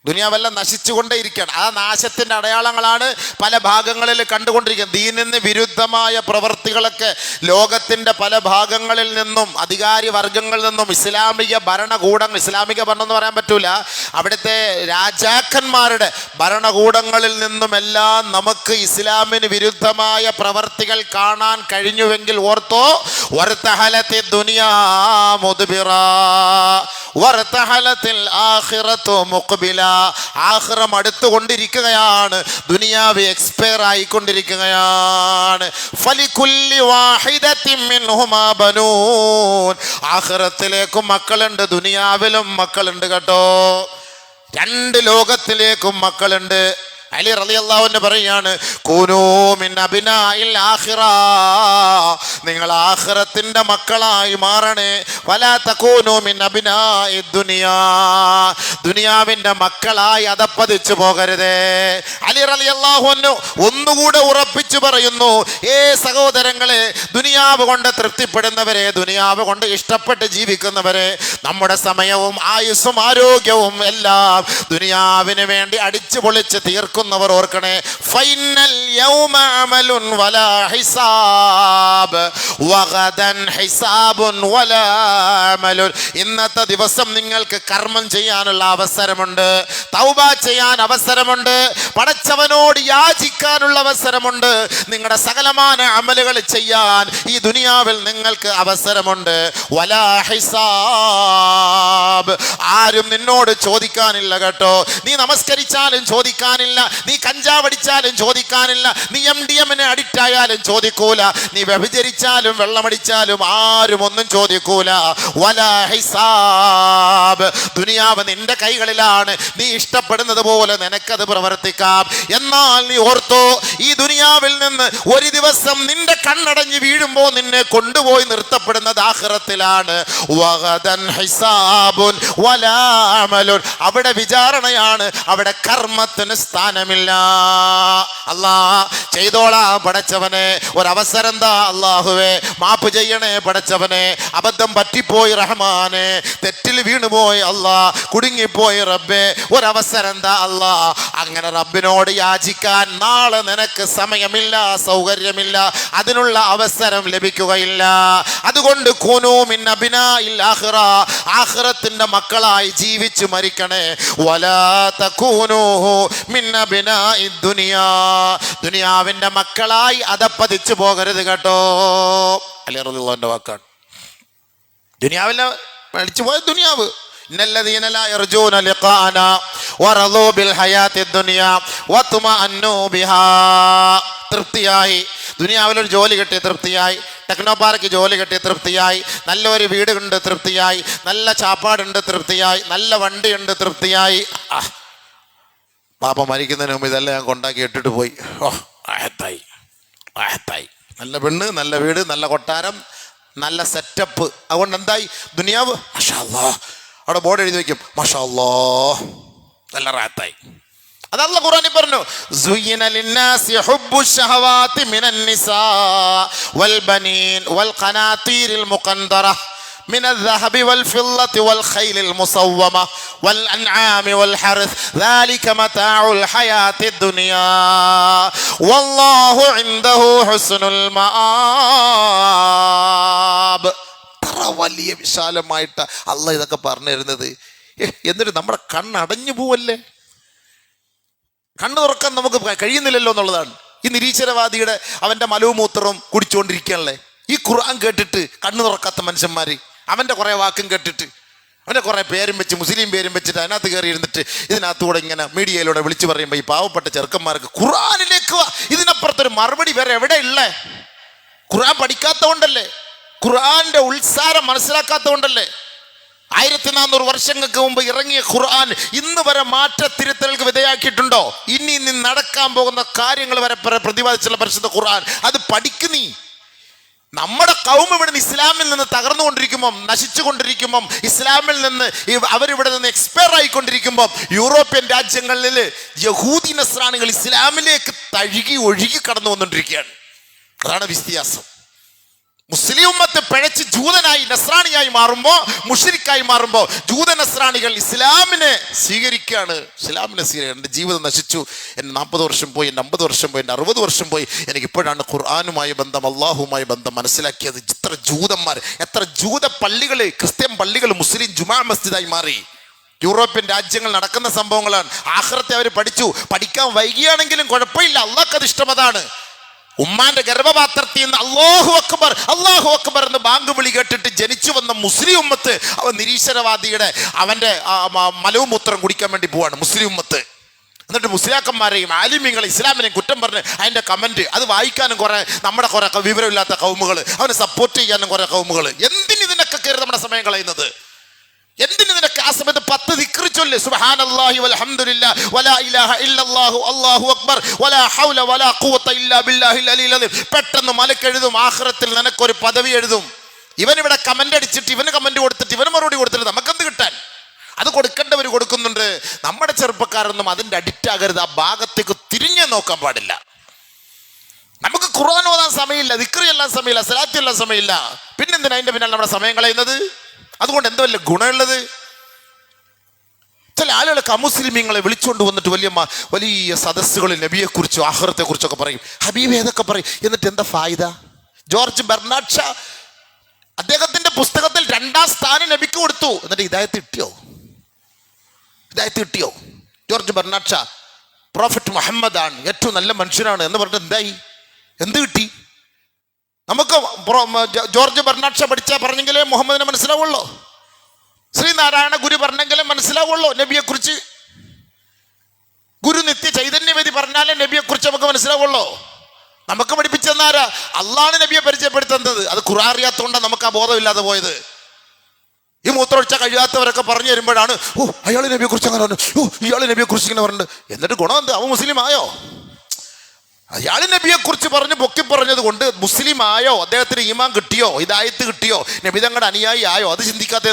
Speaker 1: ദുനിയാവെല്ലാം നശിച്ചുകൊണ്ടേയിരിക്കുകയാണ്. ആ നാശത്തിൻ്റെ അടയാളങ്ങളാണ് പല ഭാഗങ്ങളിൽ കണ്ടുകൊണ്ടിരിക്കുന്നത്. ദീനിന് വിരുദ്ധമായ പ്രവർത്തികളൊക്കെ ലോകത്തിൻ്റെ പല ഭാഗങ്ങളിൽ നിന്നും, അധികാരി വർഗങ്ങളിൽ നിന്നും, ഇസ്ലാമിക ഭരണകൂടങ്ങൾ, ഇസ്ലാമിക ഭരണം എന്ന് പറയാൻ പറ്റൂല, അവിടുത്തെ രാജാക്കന്മാരുടെ ഭരണകൂടങ്ങളിൽ നിന്നുമെല്ലാം നമുക്ക് ഇസ്ലാമിന് വിരുദ്ധമായ പ്രവർത്തികൾ കാണാൻ കഴിഞ്ഞുവെങ്കിൽ ഓർത്തോ, വർതഹലത്തി ദുനിയാ മുദ്ബിറ വർതഹലത്തിൽ ആഖിറതു മുഖ്ബില. ആഖിറം അടുത്തുകൊണ്ടിരിക്കുകയാണ്, ദുനിയാവ് എക്സ്പയർ ആയിക്കൊണ്ടിരിക്കുകയാണ്. ഫലികുല്ലി വാഹിദത്തിൻ മിൻഹുമാ ബനൂൻ. ആഖിറത്തിലേക്കും മക്കളുണ്ട്, ദുനിയാവിലും മക്കളുണ്ട് കേട്ടോ. രണ്ട് ലോകത്തിലേക്കും മക്കളുണ്ട്. അലി റളിയല്ലാഹു അൻഹു പറയാണ്, കൂനൂ മിൻ അബ്നാഇൽ ആഖിറ. നിങ്ങൾ ആഖിറത്തിന്റെ മക്കളായി മാറണേ. വലാ തകൂനൂ മിൻ അബ്നാഇ ദുനിയാ. ദുനിയാവിന്റെ മക്കളായി അതപ്പതിച്ചു പോകരുതേ. അലി റളിയല്ലാഹു അൻഹു ഒന്നുകൂടെ ഉറപ്പിച്ചു പറയുന്നു, സഹോദരങ്ങളെ, ദുനിയാവ് കൊണ്ട് തൃപ്തിപ്പെടുന്നവരെ, ദുനിയാവ് കൊണ്ട് ഇഷ്ടപ്പെട്ട് ജീവിക്കുന്നവരെ, നമ്മുടെ സമയവും ആയുസ്സും ആരോഗ്യവും എല്ലാം ദുനിയാവിന് വേണ്ടി അടിച്ചു പൊളിച്ച് തീർക്കുന്നവർ ഓർക്കണേ, ഫൈനൽ യൗമ അമലുൻ വലാ ഹിസാബ്. വഗദൻ ഹിസാബുൻ വലാ അമലുൻ. ഇന്നത്തെ ദിവസം നിങ്ങൾക്ക് കർമ്മം ചെയ്യാനുള്ള അവസരമുണ്ട്, തൗബ ചെയ്യാൻ അവസരമുണ്ട്, പടച്ചവനോട് യാചിക്കാനുള്ള അവസരമുണ്ട്, നിങ്ങളുടെ സകലമായ അമലുകൾ ചെയ്യാൻ ഈ ദുനിയാവിൽ നിങ്ങൾക്ക് അവസരമുണ്ട്. വലാ ഹിസാബ്, ആരും നിന്നോട് ചോദിക്കാനില്ല കേട്ടോ. നീ നമസ്കരിച്ചാലും ചോദിക്കാനില്ല, നീ കഞ്ചാവടിച്ചാലും ചോദിക്കാനില്ല, നീ MDMന് അഡിക്റ്റ് ആയാലും ചോദിക്കൂല, നീ വ്യഭിചരിച്ചാലും വെള്ളമടിച്ചാലും ആരും ഒന്നും ചോദിക്കൂല. വലാ ഹിസാബ്, ദുനിയാവ് നിന്റെ കൈകളിലാണ്, നീ ഇഷ്ടപ്പെടുന്നത് പോലെ നിനക്കത് പ്രവർത്തിക്കാം. എന്നാൽ നീ ഓർത്തോ, ഈ ദുനിയാവിൽ നിന്ന് ഒരു ദിവസം നിന്റെ കണ്ണടഞ്ഞ് വീഴുമ്പോൾ നിന്നെ കൊണ്ടുപോയി നിർത്തപ്പെടുന്നത് ആഖിറത്തിലാണ്. വഗദൻ ഹിസാബുൻ വലാ അമലുൻ, അവിടെ വിചാരണയാണ്, അവിടെ കർമ്മത്തിന് സ്ഥാനമില്ല. അല്ലാ ചെയ്തോളാ പടച്ചവനെ, ഒരവസരം താ അല്ലാഹുവേ, മാപ്പ് ചെയ്യണേ പടച്ചവനെ, അബദ്ധം പറ്റിപ്പോയി റഹ്മാനെ, തെറ്റിൽ വീണുപോയി അല്ലാ, കുടുങ്ങിപ്പോയി റബ്ബേ, ഒരവസരം താ അല്ലാ. അങ്ങനെ റബ്ബിനോട് യാചിക്കാൻ നാളെ നിനക്ക് സമയമില്ല, സൗകര്യമില്ല, അതിനുള്ള അവസരം ലഭിക്കുകയില്ല. അതുകൊണ്ട് കൂനൂ മിൻ അബ്നാഇൽ ആഖിറ, ആഖിറത്തിന്റെ മക്കളായി ജീവിച്ചു മരിക്കണേ. വലാ തകൂനൂ മിൻ അബ്നാഇദ് ദുനിയാ, ദുനിയാവിന്റെ മക്കളായി അതപ്പതിച്ചു പോകരുത് കേട്ടോ. അലി റളിയല്ലാഹുവിന്റെ വാക്കാണ്. ദുനിയാവിലെ പഠിച്ചു പോയ ദുനിയാവ്. ഇന്നല്ലദീന ലാ യർജൂന ലിഖാഅനാ വറളൂ ബിൽ ഹയാത്തിദ് ദുനിയാ വത്മഅന്നു ബിഹാ, തൃപ്തിയായി ദുനിയാവിലൊരു ജോലി കിട്ടി തൃപ്തിയായി, ടെക്നോ പാർക്ക് ജോലി കിട്ടി തൃപ്തിയായി, നല്ലൊരു വീട് ഉണ്ട് തൃപ്തിയായി, നല്ല ചാപ്പാടുണ്ട് തൃപ്തിയായി, നല്ല വണ്ടിയുണ്ട് തൃപ്തിയായി. പാപ്പ മരിക്കുന്നതിന് മുമ്പ് ഇതെല്ലാം ഞാൻ കൊണ്ടാക്കി ഇട്ടിട്ട് പോയി. ആഹത്തായി, ആഹത്തായി, നല്ല പെണ്ണ്, നല്ല വീട്, നല്ല കൊട്ടാരം, നല്ല സെറ്റപ്പ്. അതുകൊണ്ട് എന്തായി ദുനിയാവ്? മാഷാ അല്ലാഹ്, അവിടെ ബോർഡ് എഴുതി വയ്ക്കും മാഷാ അല്ലാഹ്, നല്ല റാത്തായി. അതല്ല ഖുർആനിൽ പറഞ്ഞു, സുയ്യിന ലിന്നാസി ഹുബ്ബു ശഹവാതി മിനൻ നിസാ വൽ ബനീൻ വൽ ഖനാതീരിൽ മുഖന്തറ من الذهب والفضة والخيل المصومة والأنعام والحرث ذلك متاع الحياة الدنيا والله عنده حسن المآب. വലിയ വിശാലമായിട്ട് അല്ല ഇതൊക്കെ പറഞ്ഞു തരുന്നത്. എന്നിട്ട് നമ്മുടെ കണ്ണടഞ്ഞു പോവല്ലേ, കണ്ണു തുറക്കാൻ നമുക്ക് കഴിയുന്നില്ലല്ലോ എന്നുള്ളതാണ്. ഈ നിരീശ്വരവാദിയുടെ അവന്റെ മലവുമൂത്രവും കുടിച്ചുകൊണ്ടിരിക്കുകയല്ലേ. ഈ ഖുർആൻ കേട്ടിട്ട് കണ്ണു തുറക്കാത്ത മനുഷ്യന്മാര്, അവന്റെ കുറെ വാക്കും കേട്ടിട്ട്, അവന്റെ കുറെ പേരും വെച്ച്, മുസ്ലിം പേരും വെച്ചിട്ട് അതിനകത്ത് കയറി ഇരുന്നിട്ട് ഇതിനകത്തൂടെ ഇങ്ങനെ മീഡിയയിലൂടെ വിളിച്ചു പറയുമ്പോൾ ഈ പാവപ്പെട്ട ചെറുക്കന്മാർക്ക് ഖുർആനിലേക്ക് വാ, ഇതിനപ്പുറത്തൊരു മറുപടി വേറെ എവിടെ ഉള്ളേ? ഖുർആൻ പഠിക്കാത്തതുകൊണ്ടല്ലേ, ഖുർആന്റെ ഉത്സാരം മനസ്സിലാക്കാത്തതുകൊണ്ടല്ലേ. 1400 വർഷങ്ങൾക്ക് മുമ്പ് ഇറങ്ങിയ ഖുർആൻ ഇന്ന് വരെ മാറ്റത്തിരുത്തലുകൾക്ക് വിധേയാക്കിയിട്ടുണ്ടോ? ഇനി നടക്കാൻ പോകുന്ന കാര്യങ്ങൾ വരെ പ്രതിപാദിച്ചുള്ള പരിശുദ്ധ ഖുർആൻ അത് പഠിക്കുന്നീ. നമ്മുടെ കൗമ ഇവിടെ നിന്ന് ഇസ്ലാമിൽ നിന്ന് തകർന്നുകൊണ്ടിരിക്കുമ്പം, നശിച്ചുകൊണ്ടിരിക്കുമ്പം, ഇസ്ലാമിൽ നിന്ന് അവരിവിടെ നിന്ന് എക്സ്പയർ ആയിക്കൊണ്ടിരിക്കുമ്പം, യൂറോപ്യൻ രാജ്യങ്ങളിൽ യഹൂദി നസ്രാണികൾ ഇസ്ലാമിലേക്ക് തഴുകി ഒഴുകി കടന്നു വന്നുകൊണ്ടിരിക്കുകയാണ്. അതാണ് വ്യത്യാസം. മുസ്ലിം ഉമ്മത്ത് പിഴച്ച് ജൂതനായി നസ്രാണിയായി മാറുമ്പോൾ, മുശ്രിക്കായി മാറുമ്പോൾ, ജൂത നസ്രാണികൾ ഇസ്ലാമിനെ സ്വീകരിക്കുകയാണ്. ഇസ്ലാമിനെ സ്വീകരിക്കുക. എൻ്റെ ജീവിതം നശിച്ചു, എൻ്റെ 40 വർഷം പോയി, എൻ്റെ 50 വർഷം പോയി, എൻ്റെ 60 വർഷം പോയി, എനിക്കിപ്പോഴാണ് ഖുർആനുമായി ബന്ധം, അള്ളാഹുമായി ബന്ധം മനസ്സിലാക്കിയത്. എത്ര ജൂതന്മാർ, എത്ര ജൂത പള്ളികൾ, ക്രിസ്ത്യൻ പള്ളികൾ മുസ്ലിം ജുമാ മസ്ജിദായി മാറി. യൂറോപ്യൻ രാജ്യങ്ങൾ നടക്കുന്ന സംഭവങ്ങളാണ്. ആഖിറത്തെ അവർ പഠിച്ചു. പഠിക്കാൻ വൈകിയാണെങ്കിലും കുഴപ്പമില്ല, അള്ളാഹ്ക്കത് ഇഷ്ടം. അതാണ് ഉമ്മാന്റെ ഗർഭപാത്രത്തിൽ നിന്ന് അല്ലാഹു അക്ബർ, അല്ലാഹു അക്ബർ എന്ന് ബാങ്ക് വിളി കേട്ടിട്ട് ജനിച്ചു വന്ന മുസ്ലിം ഉമ്മത്ത് അവൻ നിരീശ്വരവാദിയുടെ അവന്റെ മലവുമൂത്രം കുടിക്കാൻ വേണ്ടി പോവാണ് മുസ്ലിം ഉമ്മത്ത്. എന്നിട്ട് മുസ്ലിയാക്കന്മാരെയും ആലിമ്യങ്ങളെ ഇസ്ലാമിനെയും കുറ്റം പറഞ്ഞ് അതിന്റെ കമന്റ് അത് വായിക്കാനും കുറെ നമ്മുടെ കുറെ വിവരമില്ലാത്ത കൗമുകൾ, അവനെ സപ്പോർട്ട് ചെയ്യാനും കുറെ കൗമുകൾ. എന്തിന് ഇതിനൊക്കെ കയറി നമ്മുടെ സമയം കളയുന്നത്? എന്തിന് നിനക്ക് ആ സമയത്ത് 10 ദിക്ർ ചൊല്ല്, സുബ്ഹാനല്ലാഹി വൽഹംദുലില്ലാഹി വലാ ഇലാഹ ഇല്ലല്ലാഹു അല്ലാഹു അക്ബർ വലാ ഹൗല വലാ ഖുവത ഇല്ലാ ബില്ലാഹിൽ അലിയിൽ അദീം. പെട്ടെന്ന് മലക്കെഴുതും, ആഖിറത്തിൽ നിനക്കൊരു പദവി എഴുതും. ഇവനിവിടെ കമന്റ് അടിച്ചിട്ട്, ഇവന് കമന്റ് കൊടുത്തിട്ട്, ഇവന് മറുപടി കൊടുത്തിട്ട് നമുക്കെന്ത് കിട്ടാൻ? അത് കൊടുക്കേണ്ടവർ കൊടുക്കുന്നുണ്ട്. നമ്മുടെ ചെറുപ്പക്കാരൊന്നും അതിന്റെ അഡിക്റ്റ് ആകരുത്. ആ ഭാഗത്തേക്ക് തിരിഞ്ഞേ നോക്കാൻ പാടില്ല. നമുക്ക് ഖുർആൻ ഓതാൻ സമയമില്ല, ദിക്ർ ചൊല്ലാൻ സമയമില്ല, സലാത്ത് ചൊല്ലാൻ സമയമില്ല. പിന്നെന്തിനാ അതിന്റെ പിന്നാലെ നമ്മുടെ സമയം കളയുന്നത്? അതുകൊണ്ട് എന്തോ വല്ല ഗുണമുള്ളത്? ചില ആളുകളൊക്കെ അമുസ്ലിമീങ്ങളെ വിളിച്ചുകൊണ്ട് വന്നിട്ട് വലിയ സദസ്സുകളിൽ നബിയെക്കുറിച്ചും ആഖിറത്തെക്കുറിച്ചൊക്കെ പറയും. ഹബീബ് ഏതൊക്കെ പറയും. എന്നിട്ട് എന്താ ഫായിദ? ജോർജ് ബെർണാഡ് ഷാ അദ്ദേഹത്തിന്റെ പുസ്തകത്തിൽ 2ാം സ്ഥാനം നബിക്ക് കൊടുത്തു. എന്നിട്ട് ഹിദായത്ത് കിട്ടിയോ? George Bernard Shaw prophet Muhammad ആണ്, ഏറ്റവും നല്ല മനുഷ്യനാണ് എന്ന് പറഞ്ഞിട്ട് എന്ത് കിട്ടി? നമുക്ക് ജോർജ് ബെർണാഡ് ഷാ പറഞ്ഞെങ്കിലേ മുഹമ്മദിനെ മനസ്സിലാവുള്ളൂ. ശ്രീനാരായണ ഗുരു പറഞ്ഞെങ്കിലേ മനസ്സിലാവുള്ളൂ നബിയെക്കുറിച്ച്. ഗുരു നിത്യ ചൈതന്യവേദി പറഞ്ഞാലേ നബിയെക്കുറിച്ച് നമുക്ക് മനസ്സിലാവുള്ളൂ. നമുക്ക് പഠിപ്പിച്ചെന്നാരാ? അള്ളാഹ് നബിയെ പരിചയപ്പെടുത്തുന്നത്. അത് ഖുർആൻ അറിയാത്തതുകൊണ്ടാണ് നമുക്ക് ആ ബോധമില്ലാതെ പോയത്. ഈ മൂത്രമൊഴിച്ച കഴിയാത്തവരൊക്കെ പറഞ്ഞു തരുമ്പോഴാണ് അയാൾ നബിയെ കുറിച്ച് അങ്ങനെ പറഞ്ഞു, ഇയാൾ നബിയെ കുറിച്ച് ഇങ്ങനെ പറഞ്ഞു. എന്നിട്ട് ഗുണം എന്ത്? അവൻ മുസ്ലിം ആയോ? അയാൾ നബിയെ കുറിച്ച് പറഞ്ഞ് പൊക്കി പറഞ്ഞത് കൊണ്ട് മുസ്ലിം ആയോ? അദ്ദേഹത്തിന് ഈമാൻ കിട്ടിയോ? ഹിദായത്ത് കിട്ടിയോ? നബി തങ്ങളുടെ അനുയായി ആയോ? അത് ചിന്തിക്കാത്ത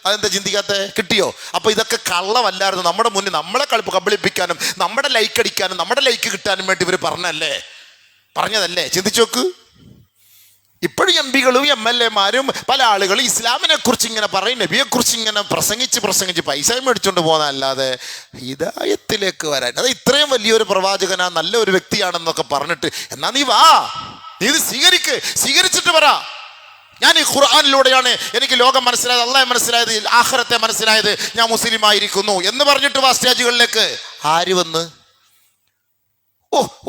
Speaker 1: അതെന്താ ചിന്തിക്കാത്ത? കിട്ടിയോ? അപ്പൊ ഇതൊക്കെ കള്ളവല്ലായിരുന്നു. നമ്മുടെ മുന്നിൽ നമ്മളെ കബളിപ്പിക്കാനും നമ്മുടെ ലൈക്ക് അടിക്കാനും നമ്മുടെ ലൈക്ക് കിട്ടാനും വേണ്ടി ഇവർ പറഞ്ഞതല്ലേ? ചിന്തിച്ചു നോക്ക്. ഇപ്പോഴും എംപികളും MLA-മാരും പല ആളുകളും ഇസ്ലാമിനെ കുറിച്ച് ഇങ്ങനെ പറയും, നബിയെ കുറിച്ച് ഇങ്ങനെ പ്രസംഗിച്ച് പൈസ മേടിച്ചുകൊണ്ട് പോകുന്നതല്ലാതെ ഹിദായത്തിലേക്ക് വരാൻ, അത് ഇത്രയും വലിയൊരു പ്രവാചകനാ, നല്ല ഒരു വ്യക്തിയാണെന്നൊക്കെ പറഞ്ഞിട്ട് എന്നാ നീ വാ, നീ ഇത് സ്വീകരിച്ചിട്ട് പറ. ഞാൻ ഈ ഖുർആനിലൂടെയാണ് എനിക്ക് ലോകം മനസ്സിലായത്, അള്ളാഹെ മനസ്സിലായത്, ആഖിറത്തെ മനസ്സിലായത്, ഞാൻ മുസ്ലിം ആയിരിക്കുന്നു എന്ന് പറഞ്ഞിട്ട് വാ സ്റ്റേജുകളിലേക്ക്. ആര് വന്ന്?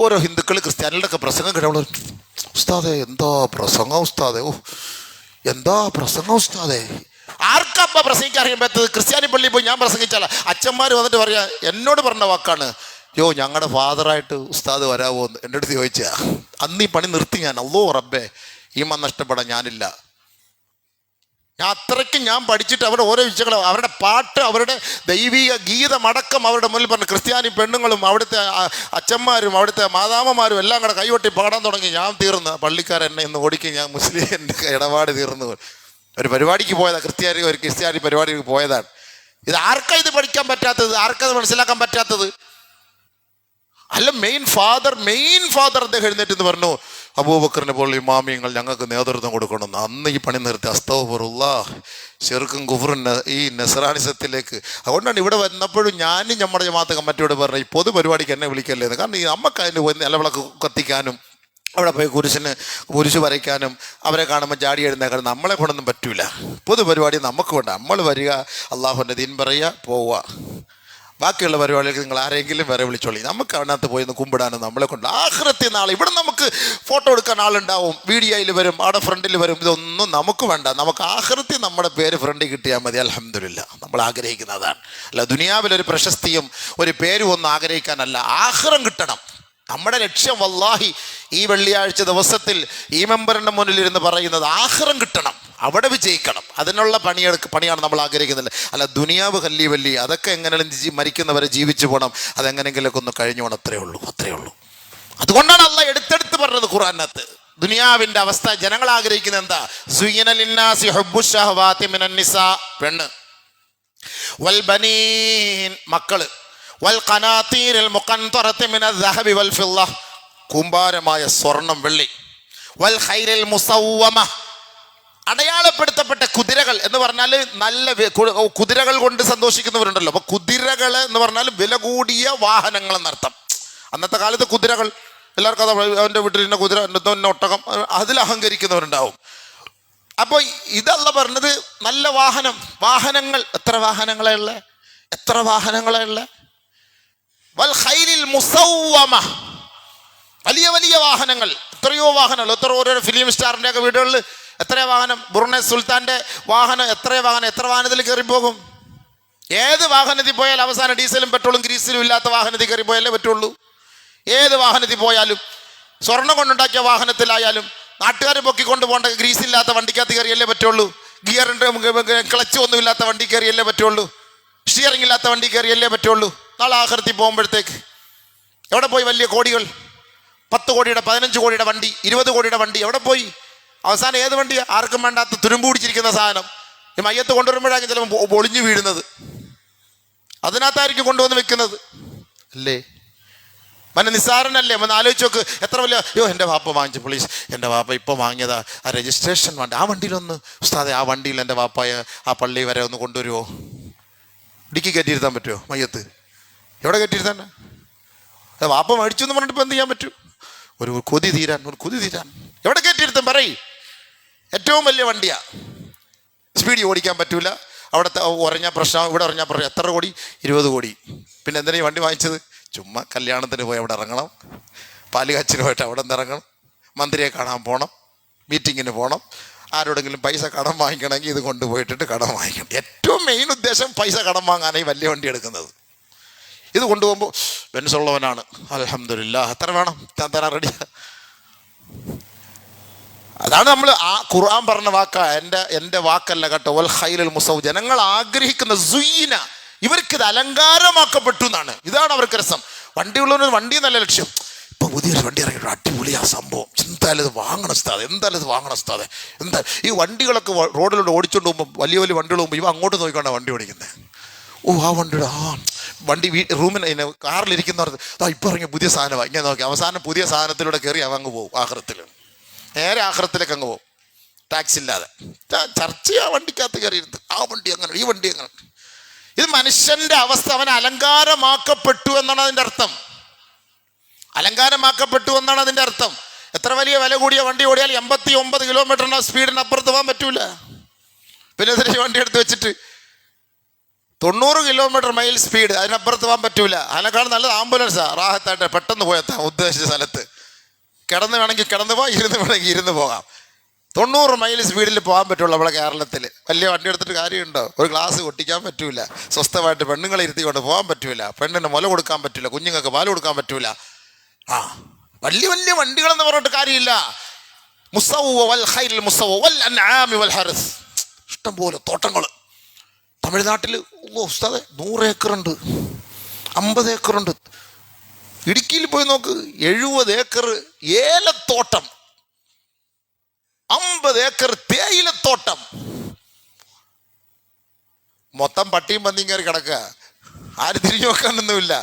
Speaker 1: ഓരോ ഹിന്ദുക്കൾ ക്രിസ്ത്യാനികളുടെ ഒക്കെ പ്രസംഗം കേട്ടവള്, ഉസ്താദേ എന്താ പ്രസംഗം ഉസ്താദേ, എന്താ പ്രസംഗം ഉസ്താദേ. ആർക്കപ്പ പ്രസംഗിക്കാൻ അറിയാൻ? ക്രിസ്ത്യാനി പള്ളിയിൽ പോയി ഞാൻ പ്രസംഗിച്ചാല അച്ഛന്മാർ വന്നിട്ട് പറയാ, എന്നോട് പറഞ്ഞ വാക്കാണ്, ഞങ്ങളുടെ ഫാദറായിട്ട് ഉസ്താദ് വരാവോ എന്ന് എൻ്റെ അടുത്ത് ചോദിച്ചാ. അന്ന് ഈ പണി നിർത്തി ഞാൻ. അല്ലോ റബ്ബേ, ഈമാൻ നഷ്ടപ്പെടാൻ ഞാനില്ല. ഞാൻ പഠിച്ചിട്ട് അവരുടെ ഓരോ വിഷയങ്ങളും, അവരുടെ പാട്ട്, അവരുടെ ദൈവിക ഗീതമടക്കം അവരുടെ മുന്നിൽ പറഞ്ഞു. ക്രിസ്ത്യാനി പെണ്ണുങ്ങളും അവിടുത്തെ അച്ഛന്മാരും അവിടുത്തെ മാതാമ്മമാരും എല്ലാം കൂടെ കൈകൊട്ടി പാടാൻ തുടങ്ങി. ഞാൻ തീർന്ന്, പള്ളിക്കാരെന്നെ ഇന്ന് ഓടിക്കും, ഞാൻ മുസ്ലിം, എൻ്റെ ഇടപാട് തീർന്നു. ഒരു പരിപാടിക്ക് പോയതാണ്, ഒരു ക്രിസ്ത്യാനി പരിപാടിക്ക് പോയതാണ്. ഇത് ആർക്കാ ഇത് പഠിക്കാൻ പറ്റാത്തത്? ആർക്കത് മനസ്സിലാക്കാൻ പറ്റാത്തത്? അല്ല, മെയിൻ ഫാദർ അദ്ദേഹം എഴുന്നേറ്റ് പറഞ്ഞു, അബൂബക്കറിനെ പോലെ ഇമാമിയങ്ങൾ ഞങ്ങൾക്ക് നേതൃത്വം കൊടുക്കണം. അന്ന് ഈ പണി നിർത്തി. അസ്തഗ്ഫിറുല്ലാഹ്, ശിർക്കും കുഫ്റും ഈ നസ്രാനിസത്തിലേക്ക്. അതുകൊണ്ടാണ് ഇവിടെ വന്നപ്പോഴും ഞാനും നമ്മുടെ ജമാഅത്ത് കമ്മിറ്റിയോട് പറഞ്ഞു, ഈ പൊതു പരിപാടിക്ക് എന്നെ വിളിക്കല്ലേന്ന്. കാരണം ഈ നമുക്ക് അതിന് പോയി നിലവിളക്ക് കത്തിക്കാനും അവിടെ പോയി കുരിശ് വരയ്ക്കാനും അവരെ കാണുമ്പോൾ ജാടി എഴുന്നേക്കാനും നമ്മളെ കൊണ്ടൊന്നും പറ്റൂല. പൊതു പരിപാടി നമുക്ക് വേണ്ട. നമ്മൾ വരിക, അള്ളാഹുവിൻ്റെ ദീൻ പറയുക, പോവുക. ബാക്കിയുള്ള പരിപാടികൾക്ക് നിങ്ങൾ ആരെങ്കിലും വേറെ വിളിച്ചോളി. നമുക്ക് അതിനകത്ത് പോയി ഒന്ന് കുമ്പിടാനും നമ്മളെ കൊണ്ട്. ആഖിറത്തിൽ നാളെ ഇവിടെ നമുക്ക് ഫോട്ടോ എടുക്കാൻ ആളുണ്ടാവും, വീഡിയോയിൽ വരും, അവിടെ ഫ്രണ്ടിൽ വരും. ഇതൊന്നും നമുക്ക് വേണ്ട. നമുക്ക് ആഖിറത്തിൽ നമ്മുടെ പേര് ഫ്രണ്ടിൽ കിട്ടിയാൽ മതി. അൽഹംദുലില്ലാ, നമ്മൾ ആഗ്രഹിക്കുന്നതാണ്. അല്ല ദുനിയാവിലൊരു പ്രശസ്തിയും ഒരു പേരും ഒന്നും ആഗ്രഹിക്കാനല്ല, ആഖിറം കിട്ടണം നമ്മുടെ ലക്ഷ്യം. വല്ലാഹി ഈ വെള്ളിയാഴ്ച ദിവസത്തിൽ ഈ മെമ്പറിൻ്റെ മുന്നിലിരുന്ന് പറയുന്നത് ആഖിറം കിട്ടണം, അവിടെ വിജയിക്കണം. അതിനുള്ള പണിയാണ് നമ്മൾ ആഗ്രഹിക്കുന്നില്ല. അല്ല ദുനിയാവ് വല്ലി അതൊക്കെ എങ്ങനെയും മരിക്കുന്നവരെ ജീവിച്ചു പോകണം, അതെങ്ങനെയെങ്കിലൊക്കെ ഒന്ന് കഴിഞ്ഞു പോകണം. അത്രയേ ഉള്ളൂ. അതുകൊണ്ടാണ് അള്ളാഹ് എടുത്തെടുത്ത് പറഞ്ഞത് ഖുർആനകത്ത്. ദുനിയാവിൻ്റെ അവസ്ഥ ജനങ്ങൾ ആഗ്രഹിക്കുന്നത് എന്താ? സുയ്യിന ലിന്നാസി ഹുബ്ബുശ് ശഹവാതി മിനൻ നിസാ, പെണ്ണ്, വൽ ബനീൻ, മക്കള്, വൽ ഖനാതീരിൽ മുഖന്തറതി മിനൽ ദഹബി വൽ ഫിദ്ദ, കൂമ്പാരമായ സ്വർണം വെള്ളി, വൽ ഖൈരിൽ മുസവ്വമ, അടയാളപ്പെടുത്തപ്പെട്ട കുതിരകൾ എന്ന് പറഞ്ഞാൽ നല്ല കുതിരകൾ കൊണ്ട് സന്തോഷിക്കുന്നവരുണ്ടല്ലോ. അപ്പൊ കുതിരകൾ എന്ന് പറഞ്ഞാൽ വില കൂടിയ വാഹനങ്ങൾ എന്നർത്ഥം. അന്നത്തെ കാലത്ത് കുതിരകൾ എല്ലാവർക്കും അവൻ്റെ വീട്ടിൽ ഇന്ന കുതിര, ഇന്ന ഒട്ടകം, അതിൽ അഹങ്കരിക്കുന്നവരുണ്ടാവും. അപ്പൊ ഇതല്ല പറഞ്ഞത് നല്ല വാഹനങ്ങൾ. എത്ര വാഹനങ്ങളെ വൽ ഖൈലിൽ മുസവ്വമ, വലിയ വാഹനങ്ങൾ, എത്രയോ വാഹനങ്ങൾ. ഓരോ ഫിലിം സ്റ്റാറിൻ്റെ ഒക്കെ വീടുകളിൽ എത്ര വാഹനം. ബുർണെ സുൽത്താൻ്റെ വാഹനം എത്ര വാഹനത്തിൽ കയറിപ്പോകും. ഏത് വാഹനത്തിൽ പോയാലും അവസാനം ഡീസലും പെട്രോളും ഗ്രീസിലും ഇല്ലാത്ത വാഹനത്തിൽ കയറി പോയാലേ പറ്റുള്ളൂ. ഏത് വാഹനത്തിൽ പോയാലും, സ്വർണ്ണം കൊണ്ടുണ്ടാക്കിയ വാഹനത്തിലായാലും, നാട്ടുകാർ പൊക്കിക്കൊണ്ട് പോകേണ്ട ഗ്രീസില്ലാത്ത വണ്ടിക്കകത്ത് കയറിയല്ലേ പറ്റുള്ളൂ. ഗിയറിൻ്റെ ക്ലച്ച് ഒന്നുമില്ലാത്ത വണ്ടി കയറിയല്ലേ പറ്റുള്ളൂ. സ്റ്റിയറിംഗ് ഇല്ലാത്ത വണ്ടി കയറിയല്ലേ പറ്റുള്ളൂ. നാളെ ആഖിറത്തിൽ പോകുമ്പോഴത്തേക്ക് എവിടെ പോയി? വലിയ കോടികൾ, 10 കോടിയുടെ 15 കോടിയുടെ വണ്ടി, 20 കോടിയുടെ വണ്ടി എവിടെ പോയി? അവസാനം ഏത് വണ്ടിയാ? ആർക്കും വേണ്ടാത്ത തുരുമ്പ് പിടിച്ചിരിക്കുന്ന സാധനം. ഈ മയ്യത്ത് കൊണ്ടുവരുമ്പോഴായിരിക്കും ചിലപ്പോൾ ഒളിഞ്ഞു വീഴുന്നത്. അതിനകത്തായിരിക്കും കൊണ്ടുവന്ന് വെക്കുന്നത് അല്ലേ? നിസ്സാരനല്ലേ? ആലോചിച്ച് നോക്ക്. എത്ര വലിയ എൻ്റെ വാപ്പ വാങ്ങിച്ചു, പ്ലീസ് എൻ്റെ വാപ്പ ഇപ്പോൾ വാങ്ങിയതാ, ആ രജിസ്ട്രേഷൻ വണ്ടി, ആ വണ്ടിയിലൊന്ന് ഉസ്താദെ, ആ വണ്ടിയിൽ എൻ്റെ വാപ്പയെ ആ പള്ളി വരെ ഒന്ന് കൊണ്ടുവരുമോ? ഇടുക്കി കയറ്റിയിരുത്താൻ പറ്റുമോ? മയ്യത്ത് എവിടെ കയറ്റിയിരുത്താൻ? വാപ്പ മേടിച്ചു എന്ന് പറഞ്ഞിട്ട് ഇപ്പം എന്ത് ചെയ്യാൻ പറ്റും? ഒരു കൊതി തീരാൻ എവിടെ കയറ്റിയിരുത്തും പറയും? ഏറ്റവും വലിയ വണ്ടിയാ, സ്പീഡിൽ ഓടിക്കാൻ പറ്റൂല, അവിടുത്തെ ഉറഞ്ഞ പ്രശ്നം, ഇവിടെ ഉറഞ്ഞ പ്രശ്നം. എത്ര കോടി? 20 കോടി. പിന്നെ എന്തിനാ ഈ വണ്ടി വാങ്ങിച്ചത്? ചുമ്മാ കല്യാണത്തിന് പോയി അവിടെ ഇറങ്ങണം, പാല് കാച്ചിന് പോയിട്ട് അവിടെ നിന്ന് ഇറങ്ങണം, മന്ത്രിയെ കാണാൻ പോകണം, മീറ്റിങ്ങിന് പോകണം, ആരോടെങ്കിലും പൈസ കടം വാങ്ങിക്കണമെങ്കിൽ ഇത് കൊണ്ടുപോയിട്ടിട്ട് കടം വാങ്ങിക്കണം. ഏറ്റവും മെയിൻ ഉദ്ദേശം പൈസ കടം വാങ്ങാനായി വലിയ വണ്ടി എടുക്കുന്നത്. ഇത് കൊണ്ടുപോകുമ്പോൾ ബെൻസുള്ളവനാണ്, അൽഹംദുലില്ലാഹ്, എത്ര വേണം തരാൻ റെഡിയാ. അതാണ് നമ്മൾ ആ ഖുർആൻ പറഞ്ഞ വാക്കാ, എൻ്റെ വാക്കല്ല കേട്ടോ. വൽ ഖൈലുൽ മുസവ്വമ, ജനങ്ങൾ ആഗ്രഹിക്കുന്ന സുയ്യിന, ഇവർക്കിത് അലങ്കാരമാക്കപ്പെട്ടു എന്നാണ്. ഇതാണ് അവർക്ക് രസം. വണ്ടിയുള്ളവന് വണ്ടി നല്ല ലക്ഷ്യം. ഇപ്പൊ പുതിയൊരു വണ്ടി ഇറങ്ങിയിട്ട് അടിപൊളിയാ സംഭവം, എന്തായാലും ഇത് വാങ്ങണം ഉസ്താദേ, എന്തായാലും ഇത് വാങ്ങണം ഉസ്താദേ. എന്താ ഈ വണ്ടികളൊക്കെ റോഡിലൂടെ ഓടിച്ചുകൊണ്ട് പോകുമ്പോൾ, വലിയ വലിയ വണ്ടികൾ പോകുമ്പോൾ ഇവ അങ്ങോട്ട് നോക്കിക്കൊണ്ടാണ് വണ്ടി ഓടിക്കുന്നത്. ഓ ആ വണ്ടിയുടെ വണ്ടി റൂമിന് കാറിലിരിക്കുന്നവർ ഇപ്പം ഇറങ്ങിയ പുതിയ സാധനമാണ്, ഇങ്ങനെ നോക്കി അവസാനം പുതിയ സാധനത്തിലൂടെ കയറി അങ്ങ് പോകും. ആഖിറത്തിൽ നേരെ ആഖിറത്തിലേക്ക് അങ്ങ് പോകും, ടാക്സ് ഇല്ലാതെ. ചർച്ച ആ വണ്ടിക്കകത്ത് കയറിയിരുന്നത്, ആ വണ്ടി അങ്ങനെ, ഈ വണ്ടി അങ്ങനെ. ഇത് മനുഷ്യന്റെ അവസ്ഥ. അവൻ അലങ്കാരമാക്കപ്പെട്ടു എന്നാണ് അതിൻ്റെ അർത്ഥം. അലങ്കാരമാക്കപ്പെട്ടു എന്നാണ് അതിൻ്റെ അർത്ഥം. എത്ര വലിയ വില കൂടിയ വണ്ടി ഓടിയാൽ 89 കിലോമീറ്ററിന് സ്പീഡിന് അപ്പുറത്ത് പോകാൻ പറ്റൂല. പിന്നെ ഇതിന് വണ്ടി എടുത്ത് വെച്ചിട്ട് 90 കിലോമീറ്റർ മൈൽ സ്പീഡ്, അതിനപ്പുറത്ത് പോകാൻ പറ്റൂല. അതിനേക്കാളും നല്ലത് ആംബുലൻസാണ്, റാഹത്തായിട്ട് പെട്ടെന്ന് പോയെത്താം ഉദ്ദേശിച്ച സ്ഥലത്ത്. കിടന്ന് വേണമെങ്കിൽ കിടന്നു പോകാം, ഇരുന്ന് വേണമെങ്കിൽ ഇരുന്ന് പോകാം. 90 മൈൽ സ്പീഡിൽ പോകാൻ പറ്റുള്ളൂ നമ്മളെ കേരളത്തിൽ. വലിയ വണ്ടി എടുത്തിട്ട് കാര്യമുണ്ടോ? ഒരു ഗ്ലാസ് പൊട്ടിക്കാൻ പറ്റൂല, സ്വസ്ഥമായിട്ട് പെണ്ണുങ്ങളെ ഇരുത്തിക്കൊണ്ട് പോകാൻ പറ്റൂല, പെണ്ണിന് മുല കൊടുക്കാൻ പറ്റൂല, കുഞ്ഞുങ്ങൾക്ക് പാല് കൊടുക്കാൻ പറ്റൂല. വലിയ വലിയ വണ്ടികളെന്ന് പറഞ്ഞിട്ട് കാര്യമില്ല. ഇഷ്ടം പോലെ തോട്ടങ്ങൾ തമിഴ്നാട്ടിൽ. ഉസ്താദേ 100 ഏക്കറുണ്ട്, 50 ഏക്കറുണ്ട്. ഇടുക്കിയിൽ പോയി നോക്ക്, 70 ഏക്കർ ഏലത്തോട്ടം, 50 ഏക്കർ തേയിലത്തോട്ടം. മൊത്തം പട്ടിയും പന്നിയും കയറി കിടക്കുക, ആരും തിരിഞ്ഞു നോക്കാനൊന്നുമില്ല.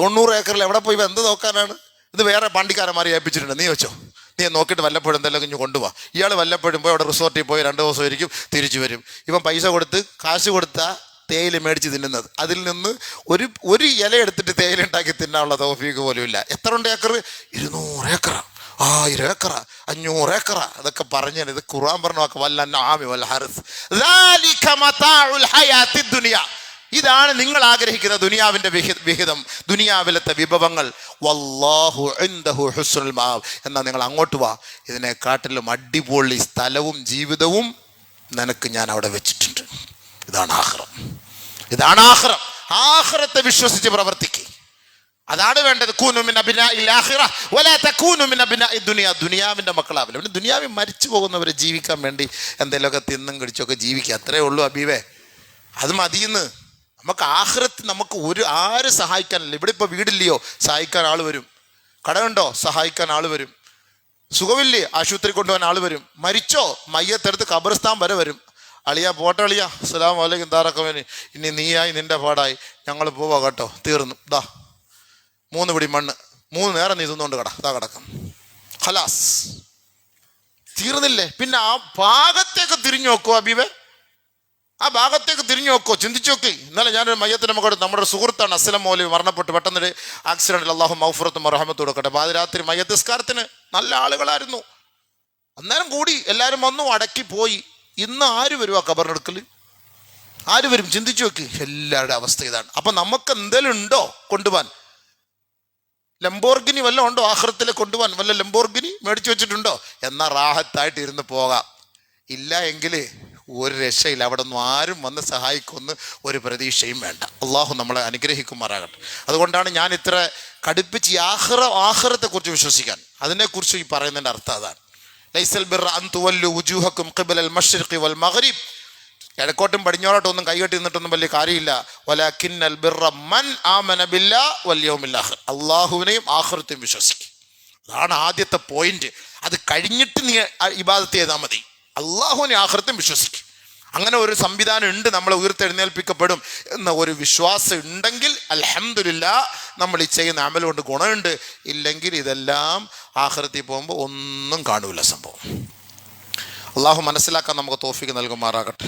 Speaker 1: 90 ഏക്കറിൽ എവിടെ പോയി എന്ത് നോക്കാനാണ്? ഇത് വേറെ പാണ്ടിക്കാരന്മാരെ ഏൽപ്പിച്ചിട്ടുണ്ട്, നീ വെച്ചോ, നീ നോക്കിയിട്ട് വല്ലപ്പോഴും എന്തെല്ലാം കുഞ്ഞു കൊണ്ടുപോവാ. ഇയാൾ വല്ലപ്പോഴും പോയി അവിടെ റിസോർട്ടിൽ പോയി 2 ദിവസം ഇരിക്കും, തിരിച്ചു വരും. ഇവൻ പൈസ കൊടുത്ത് കാശ് കൊടുത്താൽ തേയില മേടിച്ച് തിന്നുന്നത്. അതിൽ നിന്ന് ഒരു ഇല എടുത്തിട്ട് തേയില ഉണ്ടാക്കി തിന്നാനുള്ള തൗഫീക്ക് പോലും ഇല്ല. എത്ര ഉണ്ട് ഏക്കർ? 200 ഏക്കറ, 1000 ഏക്കറ, 500 ഏക്കറ. അതൊക്കെ പറഞ്ഞാൽ ഇത് ഖുർആൻ പറഞ്ഞ വാക്ക്, വല്ലന്നാമി വൽ ഹർസ് ദാലിക മതാഉൽ ഹയാത്തി ദുനിയ. ഇതാണ് നിങ്ങൾ ആഗ്രഹിക്കുന്ന ദുനിയാവിൻ്റെ വിഹിതം, ദുനിയാവിലത്തെ വിഭവങ്ങൾ. വല്ലാഹു ഇൻദഹു ഹുസ്നുൽ മആബ്. എന്നാൽ നിങ്ങൾ അങ്ങോട്ട് വാ, ഇതിനെക്കാട്ടിലും അടിപൊളി സ്ഥലവും ജീവിതവും നിനക്ക് ഞാൻ അവിടെ വെച്ചിട്ടുണ്ട്. ഇതാണ് ആഖിറം, ഇതാണ് ആഖിറം. ആഖിറത്തെ വിശ്വസിച്ച് പ്രവർത്തിക്കുക, അതാണ് വേണ്ടത്. കൂനു മിൻ അബ്നാഇൽ ആഖിറ വലാ തകൂനു മിൻ അബ്നാഇദ് ദുനിയ. ദുനിയാവിൻ്റെ മക്കളാവില്ല. പിന്നെ ദുനിയാവിൽ മരിച്ചു പോകുന്നവരെ ജീവിക്കാൻ വേണ്ടി എന്തെങ്കിലുമൊക്കെ തിന്നും കഴിച്ചൊക്കെ ജീവിക്കുക, അത്രേ ഉള്ളൂ അബീവേ. അത് മതിയെന്ന്. നമുക്ക് ആഖിറത്ത് നമുക്ക് ആരും സഹായിക്കാനില്ല. ഇവിടെ ഇപ്പോൾ വീടില്ലയോ, സഹായിക്കാൻ ആൾ വരും. കടമുണ്ടോ, സഹായിക്കാൻ ആൾ വരും. സുഖമില്ലേ, ആശുപത്രി കൊണ്ടുപോകാൻ ആൾ വരും. മരിച്ചോ, മയ്യത്തെടുത്ത് ഖബർസ്ഥാൻ വരെ വരും. അളിയ പോട്ടെ അളിയ, അസ്സലാമു അലൈക്കും താറക്കവന്, ഇനി നീയായി നിൻ്റെ പാടായി, ഞങ്ങൾ പോവാ കേട്ടോ, തീർന്നു. ദാ 3 പിടി മണ്ണ്, 3 നേരം നീ തിന്നുകൊണ്ട് ഇതാ കിടക്കും, ഖലാസ്, തീർന്നില്ലേ? പിന്നെ ആ ഭാഗത്തേക്ക് തിരിഞ്ഞു നോക്കോ അബീബേ, ആ ഭാഗത്തേക്ക് തിരിഞ്ഞു നോക്കോ, ചിന്തിച്ചു നോക്കി. ഇന്നലെ ഞാനൊരു മയ്യത്തിൻ്റെ മക്കൾ, നമ്മുടെ സുഹൃത്താണ് അസ്ലം മൗലവി, മരണപ്പെട്ടു പെട്ടെന്നൊരു ആക്സിഡൻറ്റിൽ, അല്ലാഹു മഗ്ഫിറത്തും റഹ്മത്തും കൊടുക്കട്ടെ. പാതിരാത്രി മയ്യത്ത് നിസ്കാരത്തിന് നല്ല ആളുകളായിരുന്നു. അന്നേരം കൂടി എല്ലാവരും വന്നു, അടക്കി പോയി. ഇന്ന് ആര് വരും ആ ഖബറിനെടുക്കൽ? ആര് വരും? ചിന്തിച്ചു നോക്കി. എല്ലാവരുടെ അവസ്ഥ ഇതാണ്. അപ്പം നമുക്ക് എന്തെങ്കിലും ഉണ്ടോ കൊണ്ടുപോകാൻ? ലംബോർഗിനി വല്ലതും ഉണ്ടോ ആഖിറത്തിലേക്ക് കൊണ്ടുപോകാൻ? വല്ല ലംബോർഗിനി മേടിച്ചു വെച്ചിട്ടുണ്ടോ? എന്നാൽ റാഹത്തായിട്ട് ഇരുന്ന് പോകാം. ഇല്ല എങ്കിൽ ഒരു രക്ഷയില്ല. അവിടെ ഒന്നും ആരും വന്ന് സഹായിക്കുമെന്ന് ഒരു പ്രതീക്ഷയും വേണ്ട. അള്ളാഹു നമ്മളെ അനുഗ്രഹിക്കുമാറാകട്ടെ. അതുകൊണ്ടാണ് ഞാൻ ഇത്ര കടുപ്പിച്ച് ഈ ആഖിറത്തെക്കുറിച്ച് വിശ്വസിക്കാൻ, അതിനെക്കുറിച്ച് ഈ പറയുന്നതിൻ്റെ അർത്ഥം അതാണ്. ലൈസൽ ബിർറ അൻ തുവല്ലു വുജൂഹക്കും ഖിബലൽ മശ്രിഖി വൽ മഗ്രിബ്. കിഴക്കോട്ടും പടിഞ്ഞാറോട്ടും ഒന്നും കൈകെട്ടി നിന്നിട്ടൊന്നും വലിയ കാര്യമില്ല. വലാകിന്നൽ ബിർറ മൻ ആമന ബില്ലാഹി വൽ യൗമിൽ ആഖിർ. അള്ളാഹുവിനെയും ആഖിറത്തെയും വിശ്വസിക്കും. അതാണ് ആദ്യത്തെ പോയിന്റ്. അത് കഴിഞ്ഞിട്ട് നീ ഇബാദത്ത് ചെയ്താൽ മതി. അള്ളാഹുവിനെ ആഖിറത്തെയും വിശ്വസിക്കും. അങ്ങനെ ഒരു സംവിധാനം ഉണ്ട്, നമ്മളെ ഉയർത്തെഴുന്നേൽപ്പിക്കപ്പെടും എന്ന ഒരു വിശ്വാസം ഉണ്ടെങ്കിൽ അൽഹംദുലില്ലാഹ് നമ്മൾ ഈ ചെയ്യുന്ന അമൽ കൊണ്ട് ഗുണമുണ്ട്. ഇല്ലെങ്കിൽ ഇതെല്ലാം ആഖിറത്തിൽ പോകുമ്പോൾ ഒന്നും കാണൂല സംഭവം. അള്ളാഹു മനസ്സിലാക്കാൻ നമുക്ക് തൗഫീഖ് നൽകുമാറാകട്ടെ.